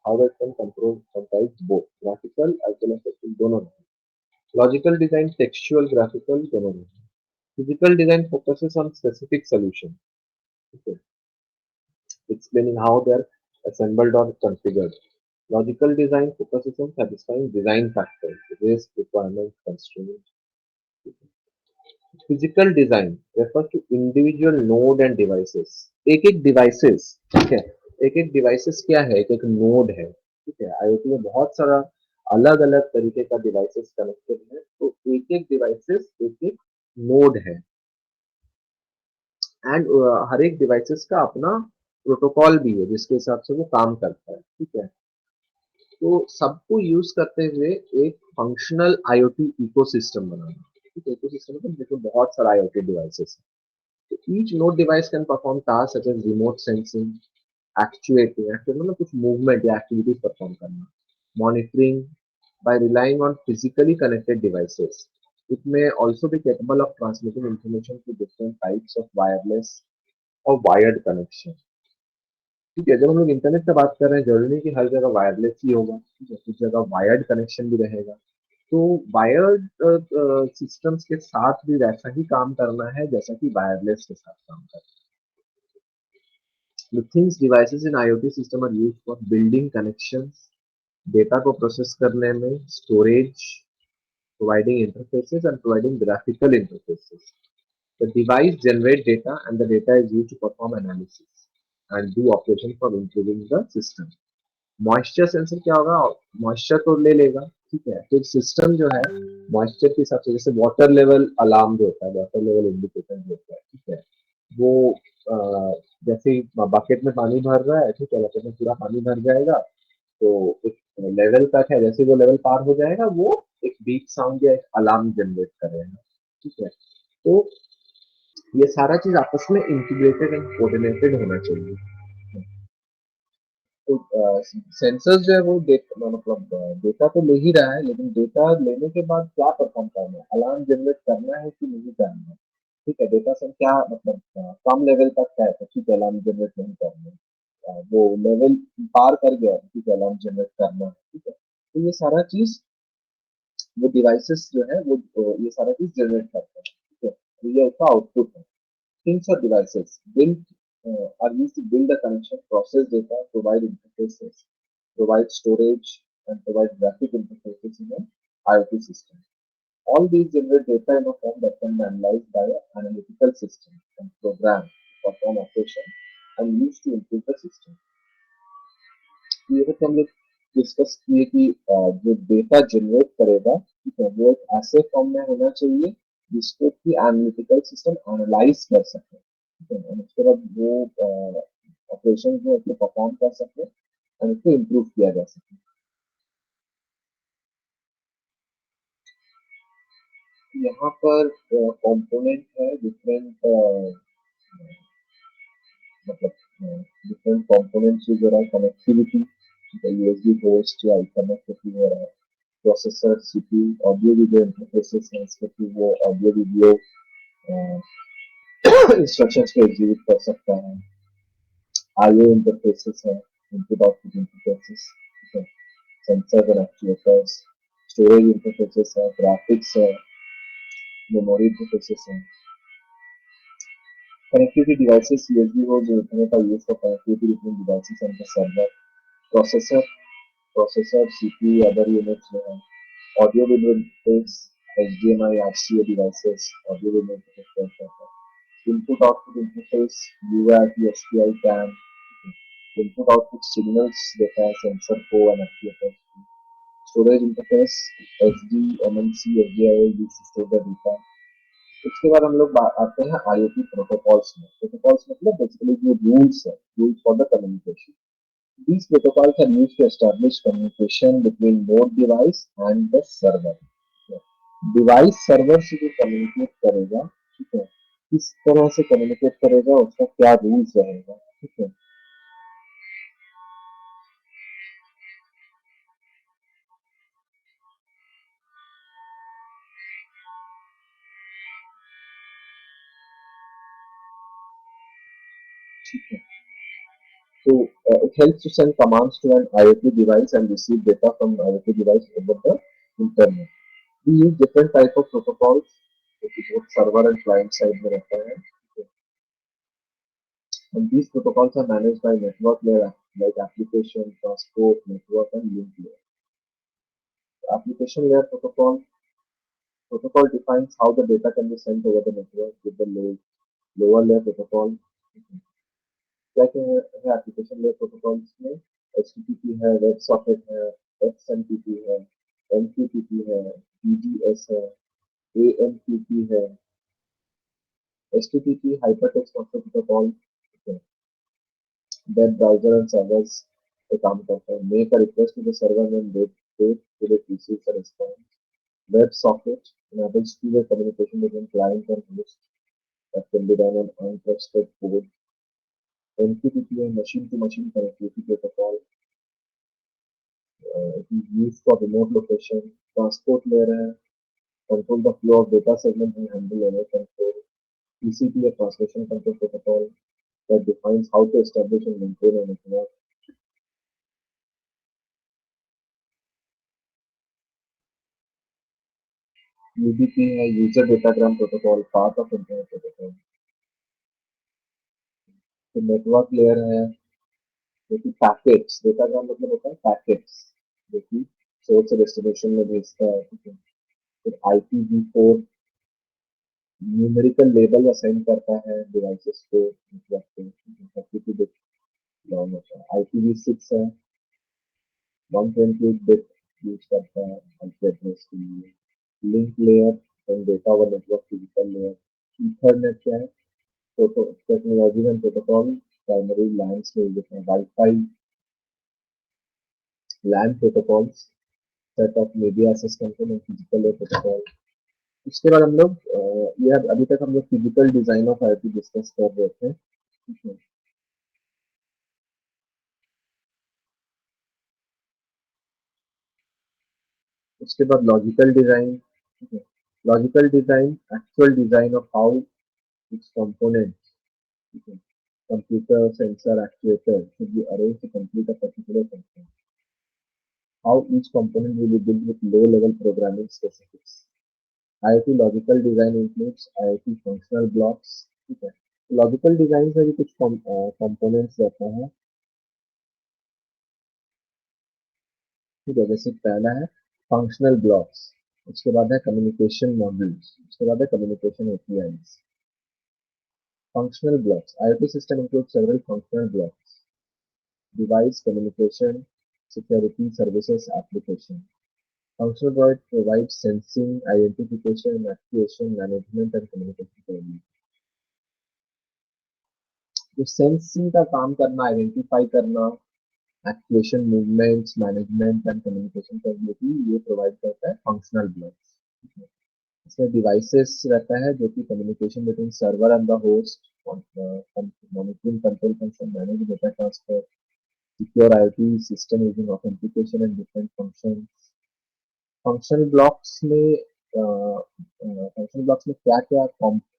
However, it can control comprise both graphical as well as textual दोनों नहीं. Logical design textual graphical दोनों नहीं. Physical design focuses on specific solution. Okay. Explaining how they are assembled or configured. Logical design focuses on satisfying design factors, risk, requirements, constraints. Physical design refer to individual node and devices. एक एक devices, ठीक है, एक एक devices क्या है, एक एक नोड है, ठीक है. आईओटी में बहुत सारा अलग अलग तरीके का डिवाइसेस कनेक्टेड है, तो एक एक डिवाइसेस एक एक नोड है. एंड हर एक डिवाइसेस का अपना प्रोटोकॉल भी है जिसके हिसाब से वो काम करता है, ठीक है. तो सबको यूज करते हुए एक फंक्शनल आईओटी इकोसिस्टम बनाना. ठीक है, इकोसिस्टम मतलब देखो बहुत सारा आईओटी डिवाइसेस है. Each node device can perform tasks such as remote sensing, actuating मतलब कुछ movement या activities perform करना, monitoring by relying on physically connected devices. It may also be capable of transmitting information to different types of wireless or wired connection. ठीक है, जब हम लोग internet से बात कर रहे हैं जरूरी नहीं कि हर जगह वायरलेस ही होगा, ठीक है, कुछ जगह वायर्ड कनेक्शन भी रहेगा. तो वायर्ड सिस्टम्स के साथ भी वैसा ही काम करना है जैसा कि वायरलेस के साथ काम करना है. The things devices in IoT system are used for building connections, data को process करने में, storage, providing interfaces and providing graphical interfaces. The device generates data and the data is used to perform analysis and do operation for improving the system. Moisture sensor क्या होगा, moisture तो ले लेगा, ठीक है, फिर सिस्टम जो है मॉइस्चर के हिसाब से, जैसे वाटर लेवल अलार्म जो होता है, वाटर लेवल इंडिकेटर जो होता है, ठीक है, वो जैसे ही बकेट में पानी भर रहा है, ठीक है, बकेट में पूरा पानी भर जाएगा, तो एक लेवल तक है, जैसे वो लेवल पार हो जाएगा वो एक बीप साउंड या एक अलार्म जनरेट करेगा, ठीक है. तो ये सारा चीज आपस में इंटीग्रेटेड एंड कोऑर्डिनेटेड होना चाहिए. तो सेंसर जो है वो मतलब डेटा तो ले ही रहा है, लेकिन डेटा लेने के बाद क्या परफॉर्म करना है, अलार्म जनरेट करना है कि नहीं करना है, ठीक है, डेटा से क्या मतलब कम लेवल तक है तो ठीक है अलार्म जनरेट नहीं करना है. वो लेवल पार कर गया तो ठीक है अलार्म जनरेट करना है, ठीक है. तो ये सारा चीज वो डिवाइसेस जो है वो ये सारा चीज जनरेट करता है, ठीक है, तो ये उसका आउटपुट है. Things or devices built are used to build a connection, process data, provide interfaces, provide storage, and provide graphic interfaces in an IoT system. All these generate data in a form that can be analyzed by an analytical system and programmed to perform operation and used to improve the system. तो ये तो हम लोग discuss किए कि जो data generate करेगा, ठीक है, वो एक ऐसे फॉर्म में होना चाहिए जिसको कि एनालिटिकल सिस्टम एनालाइज कर सके, ठीक है, और उसके बाद वो ऑपरेशन जो है उसको परफॉर्म कर सके और उसको इम्प्रूव किया जा सके. यहाँ पर कंपोनेंट है डिफरेंट, मतलब डिफरेंट कंपोनेंट्स जो है कनेक्टिविटी, यूएसबी होस्ट या इथरनेट के थ्रू हो रहा है, processor, CPU, audio video interfaces हैं इसके थ्रू वो ऑडियो वीडियो इंस्ट्रक्शंस को एग्जीक्यूट कर सकता है. आईओ इंटरफेसेस है, इनपुट आउटपुट इंटरफेसेस, ठीक है, सेंसर और एक्चुएटर्स, स्टोरेज इंटरफेसेस है, ग्राफिक्स है, मेमोरी इंटरफेसेस है. कनेक्टिविटी डिवाइसेस यूएसबी हो जो इंटरनेट का use for connectivity between devices and the server. Processor CPU other units जो है. Audio video interface, HDMI RCA devices audio video interface. Input output interface UART SPI cam. Input output signals देता है sensor को and actuator. Storage interface SD MNC SDI use to store the data. उसके बाद हम लोग आते हैं IoT protocols में. प्रोटोकॉल्स मतलब बेसिकली जो रूल्स है, rules for the communication. These protocols are used to establish communication between node device and the server. Device server से जो कम्युनिकेट करेगा, ठीक है, किस तरह से कम्युनिकेट करेगा, उसका क्या रूल्स रहेगा, ठीक है. ठीक है, So it helps to send commands to an IoT device and receive data from IoT device over the internet. We use different type of protocols, which is both server and client side में रहता है. And these protocols are managed by network layer like application, transport, network, and link layer. Application layer protocol defines how the data can be sent over the network with the lower layer protocol. क्या क्या है application layer protocols में HTTP है, web socket है, XMPP है, MQTT है, PGS है, AMQP है, HTTP hypertext transfer protocol, web browser and servers पे काम करता है. Make a request to the server and wait to the receive the response. Web socket enables two-way communication between client and host that can be done on untrusted code. MQTT है machine to machine connectivity protocol. It is used for remote location. Transport layer है control the flow of data segment and handle error control. TCP है translation control protocol that defines how to establish and maintain a network. UDP है user datagram protocol, path of internet protocol. तो network layer है जो कि packets, datagram मतलब होता है packets जो कि सोर्स से डेस्टिनेशन में भेजता है. ठीक है. फिर IPv4 न्यूमेरिकल लेबल असाइन करता है डिवाइसेस को नेटवर्क पे. 32 बिट लॉन्ग होता है. IPv6 है 128 बिट यूज करता है आईपी एड्रेस के लिए. Link layer and data over network physical layer. Ethernet क्या है technology and protocol primary LANs में यूज होता है. Wifi LAN protocols set of media access control and physical layer protocol. उसके बाद हम लोग ये अभी तक हम लोग physical design of IP discuss कर रहे थे. ठीक है. उसके बाद लॉजिकल डिजाइन. ठीक है. Logical design actual design of how it's component. ठीक है. Computer sensor actuator should be arranged to complete a particular function. How each component will be built with low level programming specifics. IoT logical design includes IoT functional blocks. ठीक है. Logical design में भी कुछ components रहते हैं. ठीक है. जैसे पहला है फंक्शनल ब्लॉक्स, उसके बाद है कम्युनिकेशन मॉड्यूल्स, उसके बाद है communication APIs. Functional blocks IoT system includes several functional blocks: device, communication, security, services, application. Functional block provides sensing, identification, actuation, management and communication technology. तो सेंसिंग का काम करना, आइडेंटिफाई करना, actuation, movements, management and communication capability ये provide करता है functional blocks. इसमें devices रहता है जो कि communication between server and the host, monitoring control function, manage data transfer, secure IoT system using authentication and different functions. Functional blocks में क्या क्या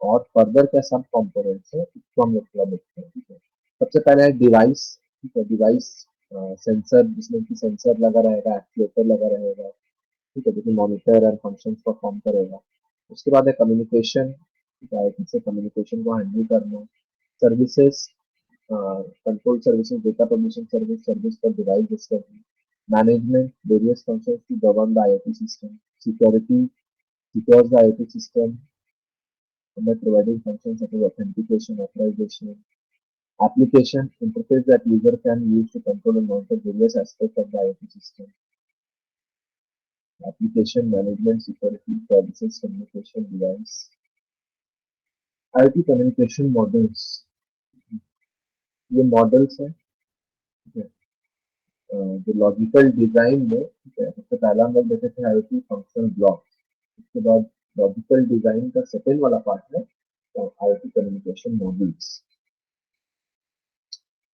और फर्दर क्या सब कंपोनेंट्स है इसको हम लोग थोड़ा देखते हैं. ठीक है. सबसे पहले है डिवाइस. ठीक है. डिवाइस सेंसर जिसमें कि सेंसर लगा रहेगा, एक्चुएटर लगा रहेगा. ठीक है. जो कि मॉनिटर एंड फंक्शंस परफॉर्म करेगा. उसके बाद है कम्युनिकेशन. ठीक है. आईटी से कम्युनिकेशन को हैंडल करना. Services control services, data permission service, service for device discovery. Management various functions to govern the IoT system. Security secures the IoT system by providing functions such as authentication, authorization. Application interface that user can use to control and monitor various aspects of the IoT system. Application management, security, services, communication device. IoT communication models. ये models हैं. ठीक है. जो logical design में, ठीक है, सबसे पहला हम लोग देखे थे आईओटी फंक्शनल ब्लॉक. उसके बाद लॉजिकल डिजाइन का सेकेंड वाला पार्ट है आईओटी कम्युनिकेशन मॉड्यूल्स.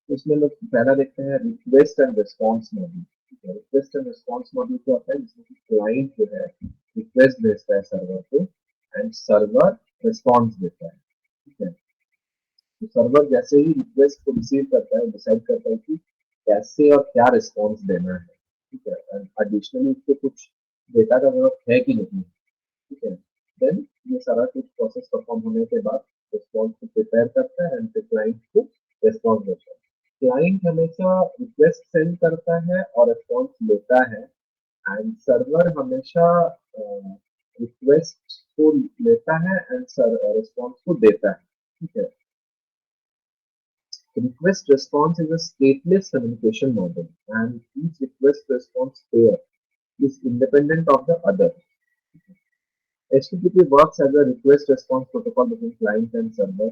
इसमें लोग पहला देखते हैं request and response module. Request and response module क्या होता है जिसमें क्लाइंट जो है रिक्वेस्ट भेजता है सर्वर को एंड सर्वर रिस्पॉन्स देता है. ठीक है. तो सर्वर जैसे ही रिक्वेस्ट को रिसीव करता है, डिसाइड करता है कि कैसे और क्या रिस्पॉन्स देना है, ठीक है। एडिशनली उसको कुछ डेटा का जरूरत है कि नहीं, ठीक है। देन ये सारा कुछ प्रोसेस परफॉर्म होने के बाद रिस्पॉन्स को प्रिपेयर करता है एंड फिर क्लाइंट को रिस्पॉन्स देता है। क्लाइंट हमेशा रिक्वेस्ट सेंड करता है और रिस्पॉन्स लेता है, एंड सर्वर हमेशा रिक्वेस्ट को लेता है एंड रिस्पॉन्स को देता है, ठीक है। Request response is a stateless communication model, and each request response pair is independent of the other. HTTP works as a request response protocol between client and server.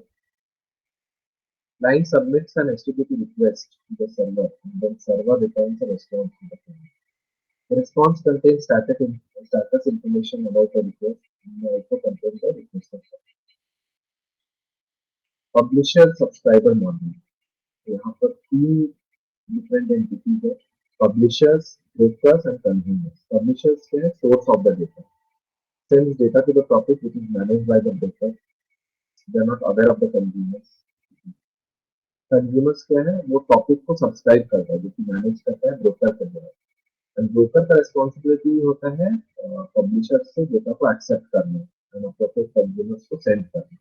Client submits an HTTP request to the server, and then server returns a response to the client. The response contains status information about the request and also contains the request response. Publisher subscriber model. यहाँ पर तीन different entities है, publishers, brokers and consumers. Publishers क्या है? Source of the data, sends data to the topic which is managed by the broker. They are not aware of the consumers. Consumers क्या है? वो topic को subscribe करता है, जो कि मैनेज करता है ब्रोकर के द्वारा। एंड ब्रोकर का रिस्पॉन्सिबिलिटी होता है पब्लिशर से डेटा को एक्सेप्ट करना एंड अप्रोप्रिएट कंज्यूमर्स को सेंड करना।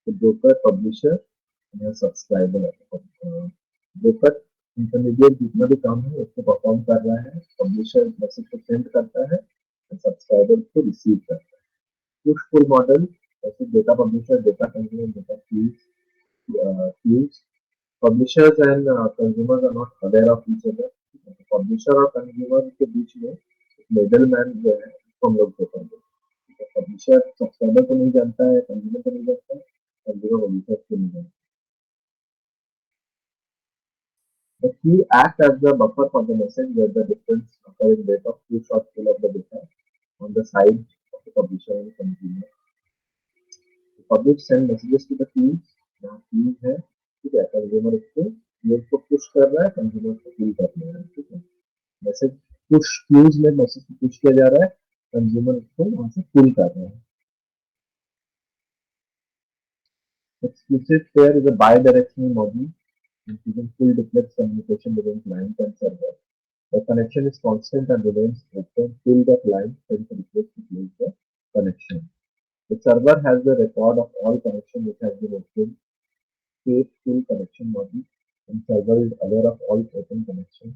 तो ब्रोकर, पब्लिशर या सब्सक्राइबर, ब्रोकर इंटरमीडिएट जितना भी काम है उसको परफॉर्म कर रहा है, पब्लिशर मैसेज को सेंड करता है, सब्सक्राइबर को रिसीव करता है। पुश पुल मॉडल, जैसे data publisher, data consumer, data queues. Publishers and consumers are not aware of each other. Publisher और कंज्यूमर के बीच में मिडल मैन जो है उसको हम लोग होता है। पब्लिशर सब्सक्राइबर को नहीं जानता है, कंज्यूमर को नहीं जानता है, कंज्यूमर पब्लिशर को नहीं जानता। The key act as the buffer for the message where the difference occurs in rate of push or pull of the data on the side of the publisher and consumer. The public send messages to the queues, यहाँ queues है, ठीक है। Consumer उसको push कर रहा है, consumer को पुल कर रहा है, ठीक है। मैसेज पुश क्यूज में मैसेज को पुश किया जा रहा है, कंज्यूमर उसको वहां से पुल कर रहा है। Exclusive pair is a bi-directional model including full duplex communication between client and server. The connection is constant and remains open till the client sends a request to close the connection. The server has the record of all connection which has been opened, safe full connection model, and server is aware of all open connections.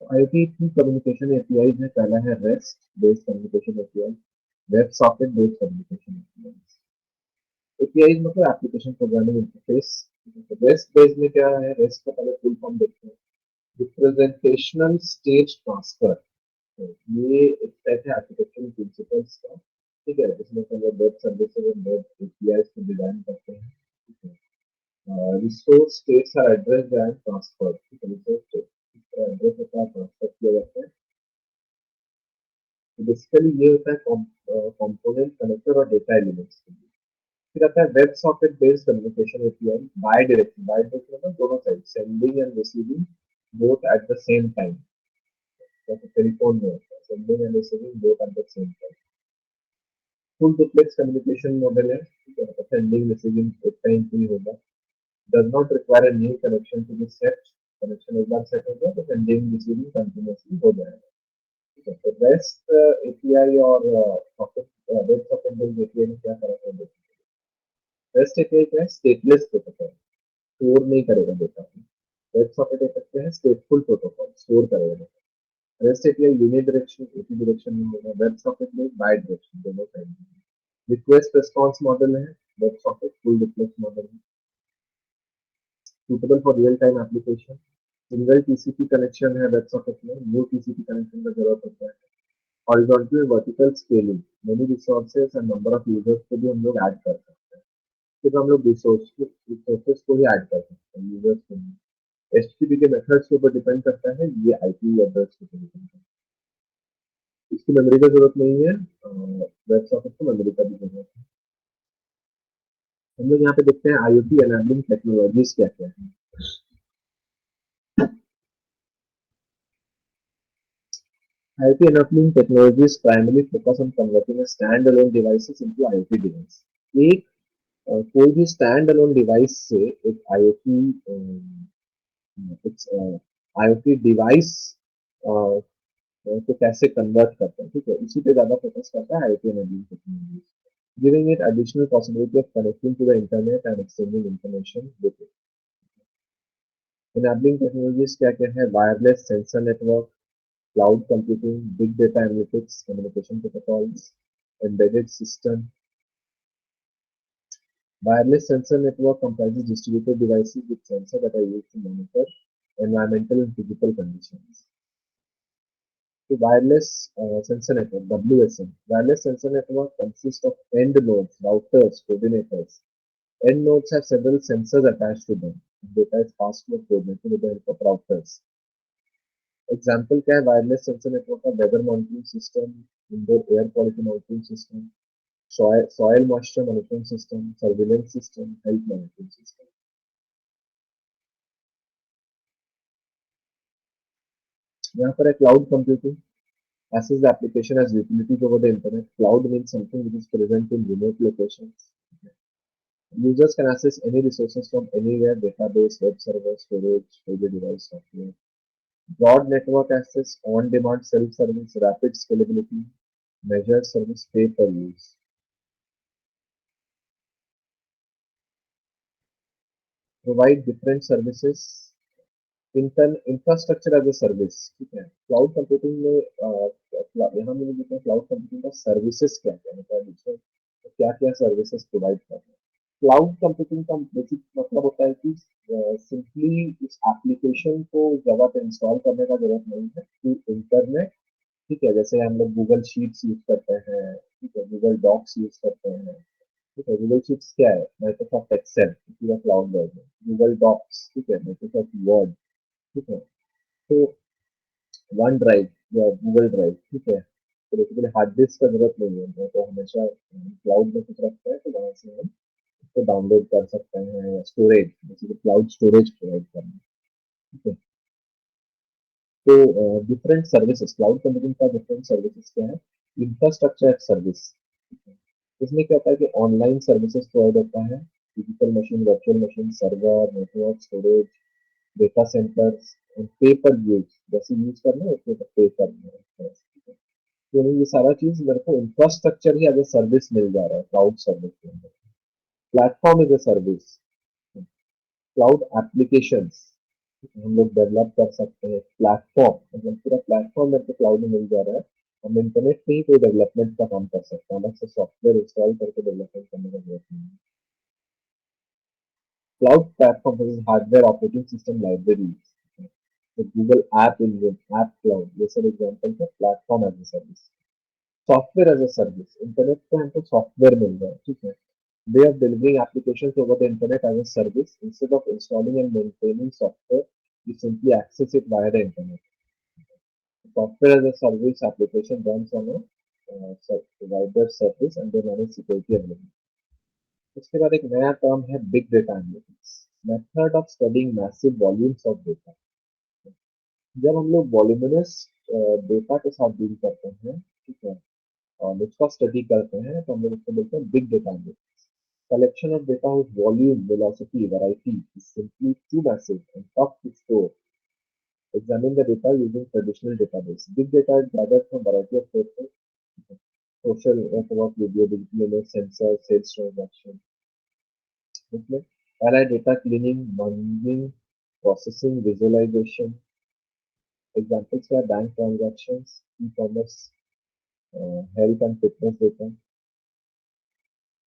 IoT की communication APIs में पहला है REST based communication API, web socket based communication APIs मतलब application programming interface. REST based में क्या है? REST का पहले फुल फॉर्म देखते हैं, रिप्रेजेंटेशनल स्टेट ट्रांसफर। तो ये एक टाइप है आर्किटेक्चरल प्रिंसिपल्स का, ठीक है, जिसमें हम लोग वेब सर्विसेज और वेब APIs को डिजाइन करते हैं, ठीक है। Resource states are addressed and transferred, ठीक है। रिसोर्स स्टेट एड्रेस होता है, ट्रांसफर किया जाता है। तो बेसिकली ये होता है कंपोनेंट, कनेक्टर और डेटा एलिमेंट्स। फिर आता है web socket based communication API, bi direction. Bi direction मतलब दोनों side, sending and receiving both at the same time, जैसे टेलीफोन में होता है, sending and receiving both at the same time. Full duplex communication model है, ठीक है। Sending receiving एक टाइम पे ही होगा, does not require a new connection to be set. Connection एक बार सेट हो गया तो सेंडिंग रिसीविंग कंटिन्यूअसली हो जाएगा, ठीक है। तो रेस्ट API और socket, web socket based API में क्या फर्क है? रेस्ट API क्या है? स्टेटलेस प्रोटोकॉल, स्टोर नहीं करेगा डेटा को। वेब सॉकेट कहते हैं स्टेटफुल प्रोटोकॉल, स्टोर करेगा। रेस्ट API यूनिडायरेक्शन, एक ही डायरेक्शन में होगा। वेब सॉकेट में बाय डायरेक्शन, दोनों साइड में। रिक्वेस्ट रिस्पॉन्स मॉडल है, web socket full duplex model है, suitable for real time application. Single TCP connection है वेब सॉकेट में, न्यू TCP कनेक्शन का जरूरत होता है। Horizontal vertical scaling, many resources and number of users को भी हम लोग ऐड कर सकते हैं, फिर हम लोग रिसोर्सेज को ही ऐड कर सकते हैं, यूजर्स को नहीं। HTTP के मेथड्स के ऊपर डिपेंड करता है, ये IP एड्रेस के ऊपर डिपेंड करता है। इसकी मेमोरी का जरूरत नहीं है, वेब सॉकेट को मेमोरी का भी जरूरत है। हम लोग यहाँ पे देखते हैं IoT एनेबलिंग टेक्नोलॉजीज क्या क्या है। IoT enabling technologies primarily focus on converting a standalone devices into IoT device. एक कोई भी स्टैंड अलोन डिवाइस से एक IoT डिवाइस को कैसे कन्वर्ट करते हैं, ठीक है, इसी पे ज्यादा फोकस करता है IoT enabling technology, giving it additional possibility of connecting to the internet and exchanging information with it. Enabling technologies क्या क्या है? Wireless sensor network, cloud computing, big data analytics, communication protocols, embedded system. Wireless sensor network comprises distributed devices with sensors that are used to monitor environmental and physical conditions. The wireless sensor network (WSN). Wireless sensor network consists of end nodes, routers, coordinators. End nodes have several sensors attached to them. Data is passed to a coordinator with the help of routers. Example क्या है wireless sensor network का? Weather monitoring system, indoor air quality monitoring system, soil moisture monitoring system, surveillance system, health monitoring system. यहाँ पर है cloud computing. Access the application as utilities over the internet. Cloud means something which is present in remote locations. Users can access any resources from anywhere: database, web server, storage, mobile device, software. Broad network access, on-demand self-service, rapid scalability, measured service, pay per use. Provide different services. Infrastructure as a service, ठीक है. Cloud computing में यहाँ मैंने देखा cloud computing का services क्या क्या मतलब इसमें क्या क्या सर्विसेज प्रोवाइड कर रहे हैं. क्लाउड कंप्यूटिंग का बेसिक मतलब होता है कि सिंपली इस एप्लीकेशन को जगह पे इंस्टॉल करने का जरूरत नहीं है कि इंटरनेट, ठीक है, जैसे हम लोग गूगल शीट्स यूज करते हैं, ठीक है, गूगल डॉक्स यूज करते हैं, ठीक है. गूगल शीट्स क्या है? माइक्रोसॉफ्ट एक्सेल पूरा क्लाउड वर्जन. गूगल डॉक्स, ठीक है, माइक्रोसॉफ्ट वर्ड, ठीक है. तो वन ड्राइव या गूगल ड्राइव, ठीक है, तो बेसिकली हार्ड डिस्क का जरूरत नहीं है, तो हमेशा क्लाउड में कुछ रखते हैं तो वहां से हम उसको डाउनलोड कर सकते हैं. Storage, basically cloud storage provide करना, ठीक है. तो डिफरेंट सर्विसेज, क्लाउड कंप्यूटिंग का डिफरेंट सर्विसेज क्या है? Infrastructure as service. इसमें क्या होता है कि ऑनलाइन सर्विसेज प्रोवाइड होता है. Physical machine, virtual machine, server, network, storage, data centres, पे पर यूज, जैसे यूज करना है उसके पे करना है. तो ये सारा चीज मेरे को इंफ्रास्ट्रक्चर ही एज ए सर्विस मिल जा रहा है क्लाउड सर्विस के अंदर. Platform is a service. Cloud applications हम लोग डेवलप कर सकते हैं. प्लेटफॉर्म मतलब पूरा प्लेटफॉर्म मेरे को क्लाउड में मिल जा रहा है. हम इंटरनेट पे ही कोई डेवलपमेंट का काम कर सकते हैं, अलग से सॉफ्टवेयर इंस्टॉल करके डेवलपमेंट करने का जरूरत नहीं है. Cloud platform is hardware operating system library. तो Google app engine, app cloud, ये सब एग्जांपल है platform as a service. Software as a service, internet पे हमको सॉफ्टवेयर मिल रहा है, ठीक है. Way of delivering applications over the internet as a service. Instead of installing and maintaining software, you simply access it via the internet. Software as a service application runs on a provider service and they manage security availability. उसके बाद एक नया term है big data analytics. Method of studying massive volumes of data. जब हम लोग voluminous data के साथ डील करते हैं, ठीक है, और उसका स्टडी करते हैं तो हम लोग उसको बोलते हैं big data analytics. Collection of data whose volume, velocity, variety is simply too massive and tough to store. Examine the data using traditional database. Big data is gathered from variety of sources: social network, video, digital image, sensor, sales transaction. इसमें पहला है data cleaning, merging, processing, visualization. Examples क्या है? Bank transaction, e commerce, health and fitness data.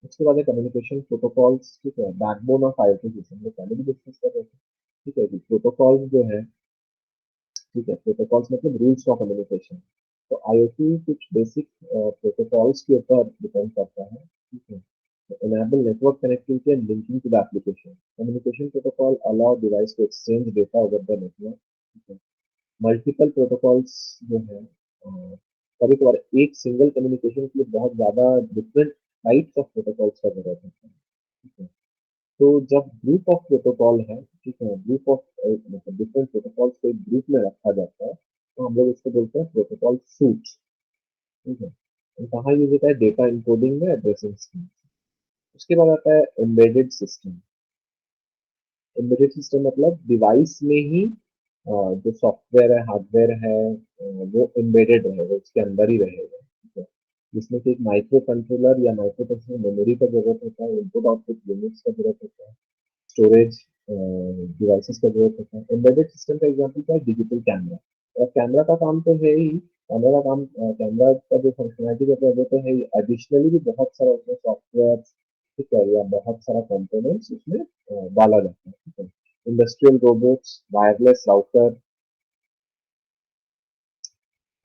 उसके बाद है communication protocols, ठीक है, बैकबोन ऑफ आईओटी सिस्टम में पहले भी डिस्कस कर रहे थे, ठीक है. प्रोटोकॉल्स जो है, ठीक है, प्रोटोकॉल्स मतलब रूल्स फॉर कम्युनिकेशन. तो आईओटी कुछ बेसिक प्रोटोकॉल्स के ऊपर डिपेंड करता है, ठीक है. enable network connectivity and linking to the application. Communication protocol allow device to exchange data over the network. ठीक है. मल्टीपल प्रोटोकॉल्स जो है कभी कभार एक सिंगल कम्युनिकेशन के लिए बहुत ज्यादा डिफरेंट टाइप्स ऑफ प्रोटोकॉल्स का जरूरत होता है, ठीक है. तो जब ग्रुप ऑफ प्रोटोकॉल है, ठीक है, ग्रुप ऑफ मतलब डिफरेंट प्रोटोकॉल्स को एक ग्रुप में रखा जाता है तो हम लोग इसको बोलते हैं प्रोटोकॉल सूट, ठीक है। और कहाँ यूज होता है? डेटा इनकोडिंग में, एड्रेसिंग स्कीम। उसके बाद आता है एम्बेडेड सिस्टम। एम्बेडेड सिस्टम मतलब डिवाइस में ही जो सॉफ्टवेयर है, हार्डवेयर है, वो एम्बेडेड रहेगा, उसके अंदर ही रहेगा, ठीक है। जिसमें कि एक माइक्रो कंट्रोलर या माइक्रो प्रोसेसर मेमोरी का जरूरत होता है, इनपुट आउटपुट यूनिट्स का जरूरत होता है, स्टोरेज डिवाइसेस का जरूरत होता है। एम्बेडेड सिस्टम का एग्जांपल क्या है? Digital camera. और कैमरा का काम तो है ही, कैमरा का काम, कैमरा का जो फंक्शनलिटी रहता है वो तो है ही, एडिशनली भी बहुत सारा उसमें सॉफ्टवेयर, ठीक है, या बहुत सारा कंपोनेंट्स उसमें डाला जाता है, ठीक है। Industrial robots, wireless router,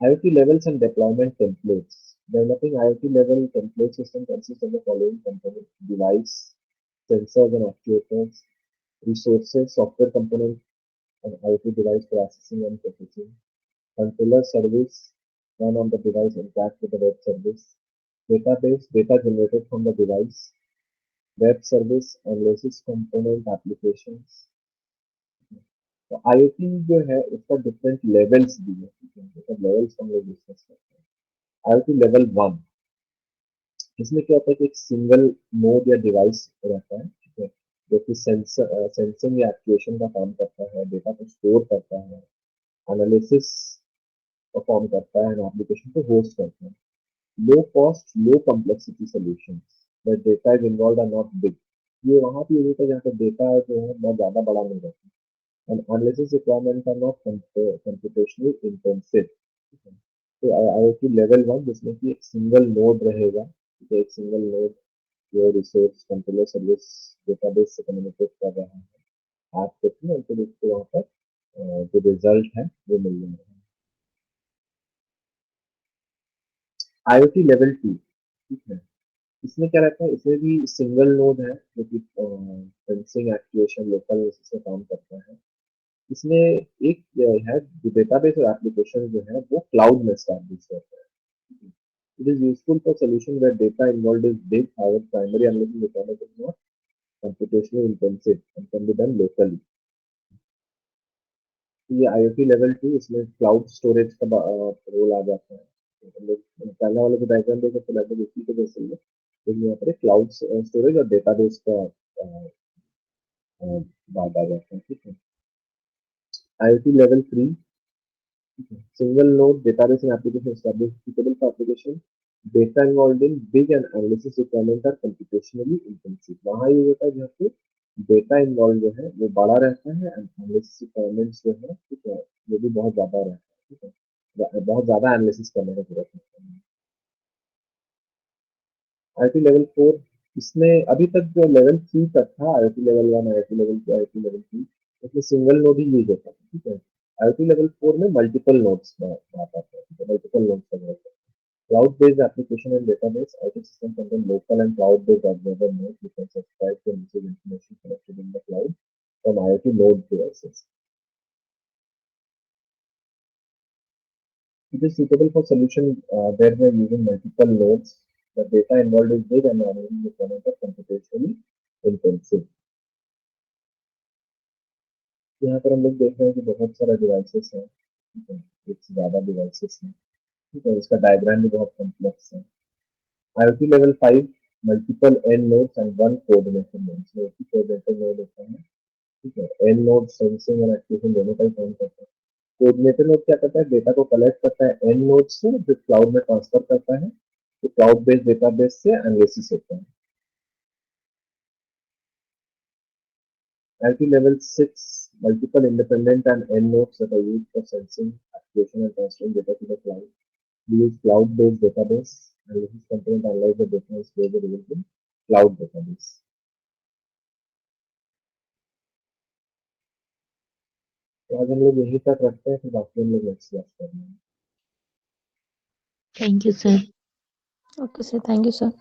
IoT levels and deployment templates. Developing IoT level template system consists of the following components: device, sensors and actuators, resources, software component and IoT device processing and processing, controller service, run on the device interact with the web service, database, data generated from the device, web service, analysis component applications. तो IoT जो है उसका different levels भी है, ठीक है, मतलब levels हम लोग डिस्कस करते हैं। IoT लेवल 1, इसमें क्या होता है कि एक सिंगल नोड या डिवाइस रहता है, ठीक है, जो कि सेंसिंग या एक्चुएशन का काम करता है, डेटा को स्टोर करता है, एनालिसिस परफॉर्म करता है, एप्लीकेशन को होस्ट करता है। Low cost low complexity solutions where data is involved are not big। ये वहाँ पे यूज होता है जहाँ पे डेटा जो है बहुत ज्यादा बड़ा नहीं रहता, and analysis requirements are not computationally intensive. तो IoT लेवल 1 जिसमें कि एक सिंगल नोड रहेगा, ठीक है, एक सिंगल नोड जो रिसोर्स कंट्रोलर सर्विस डेटाबेस से कम्युनिकेट कर रहा है, आप देखिए और फिर उसको वहाँ पर जो रिजल्ट है वो मिल जाएगा। IoT लेवल 2, ठीक है, इसमें क्या रहता है? इसमें भी सिंगल नोड है जो कि सेंसिंग एक्चुएशन लोकल से काम करता है। इसमें एक है जो डेटाबेस और एप्लीकेशन जो है वो क्लाउड में एस्टैब्लिश होता है। It is useful for solution where data involved is big, however primary analysis requirement is not computationally intensive and can be done locally। तो ये IoT लेवल 2, इसमें क्लाउड स्टोरेज का रोल आ जाता है। तो हम लोग पहले वाले को डायग्राम देखें तो लगभग उसी के जैसे ही है, लेकिन यहाँ पर क्लाउड स्टोरेज और डेटाबेस का बात आ जाता है, ठीक है। IoT level 3, single node database and application established suitable for application, data involved in big and analysis requirement are computationally intensive। वहाँ ये होता है जहाँ पे डेटा इन्वॉल्व जो है वो बड़ा रहता है एंड एनालिसिस रिक्वायरमेंट्स जो है, ठीक है, वो भी बहुत ज्यादा रहता है, ठीक है, बहुत ज्यादा एनालिसिस करने का जरूरत होता है। IoT लेवल 4, इसमें अभी तक जो लेवल 3 तक था, IoT level 1, IoT level 2, IoT level 3, उसमें सिंगल नोड ही यूज होता था, ठीक है। IoT लेवल 4 में मल्टीपल नोड्स का बात आता है, मल्टीपल नोड्स का जरूरत है। Cloud-based application and database IoT system contain local and cloud-based observer nodes which can subscribe to and receive information collected in the cloud from IoT node devices. It is suitable for solution where we are using multiple nodes. The data involved is big and the analysis requirements are computationally intensive। यहाँ पर हम लोग देख रहे हैं कि बहुत सारा डिवाइसेस है, ठीक है, एक से ज्यादा डिवाइसेस है, ठीक है, इसका डायग्राम भी बहुत कॉम्प्लेक्स है। IoT level 5, multiple end nodes and one coordinator node, इसमें एक ही कोऑर्डिनेटर नोड होता है, ठीक है। एंड नोड सेंसिंग और एक्टिवेशन दोनों का ही काम करता है। कोऑर्डिनेटर नोड क्या करता है? डेटा को कलेक्ट करता है एंड नोड से, जो क्लाउड में ट्रांसफर करता है, तो क्लाउड बेस्ड डेटाबेस से एनालिसिस होता है। IoT level 6, multiple independent and end nodes that are used for sensing, activation and transferring data to the cloud. We use cloud-based database, analysis component analyze the data and store the result in cloud database। तो आज हम लोग यही तक रखते हैं, फिर बाकी हम लोग नेक्स्ट क्लास करेंगे। Thank you, sir. Okay, sir. Thank you, sir.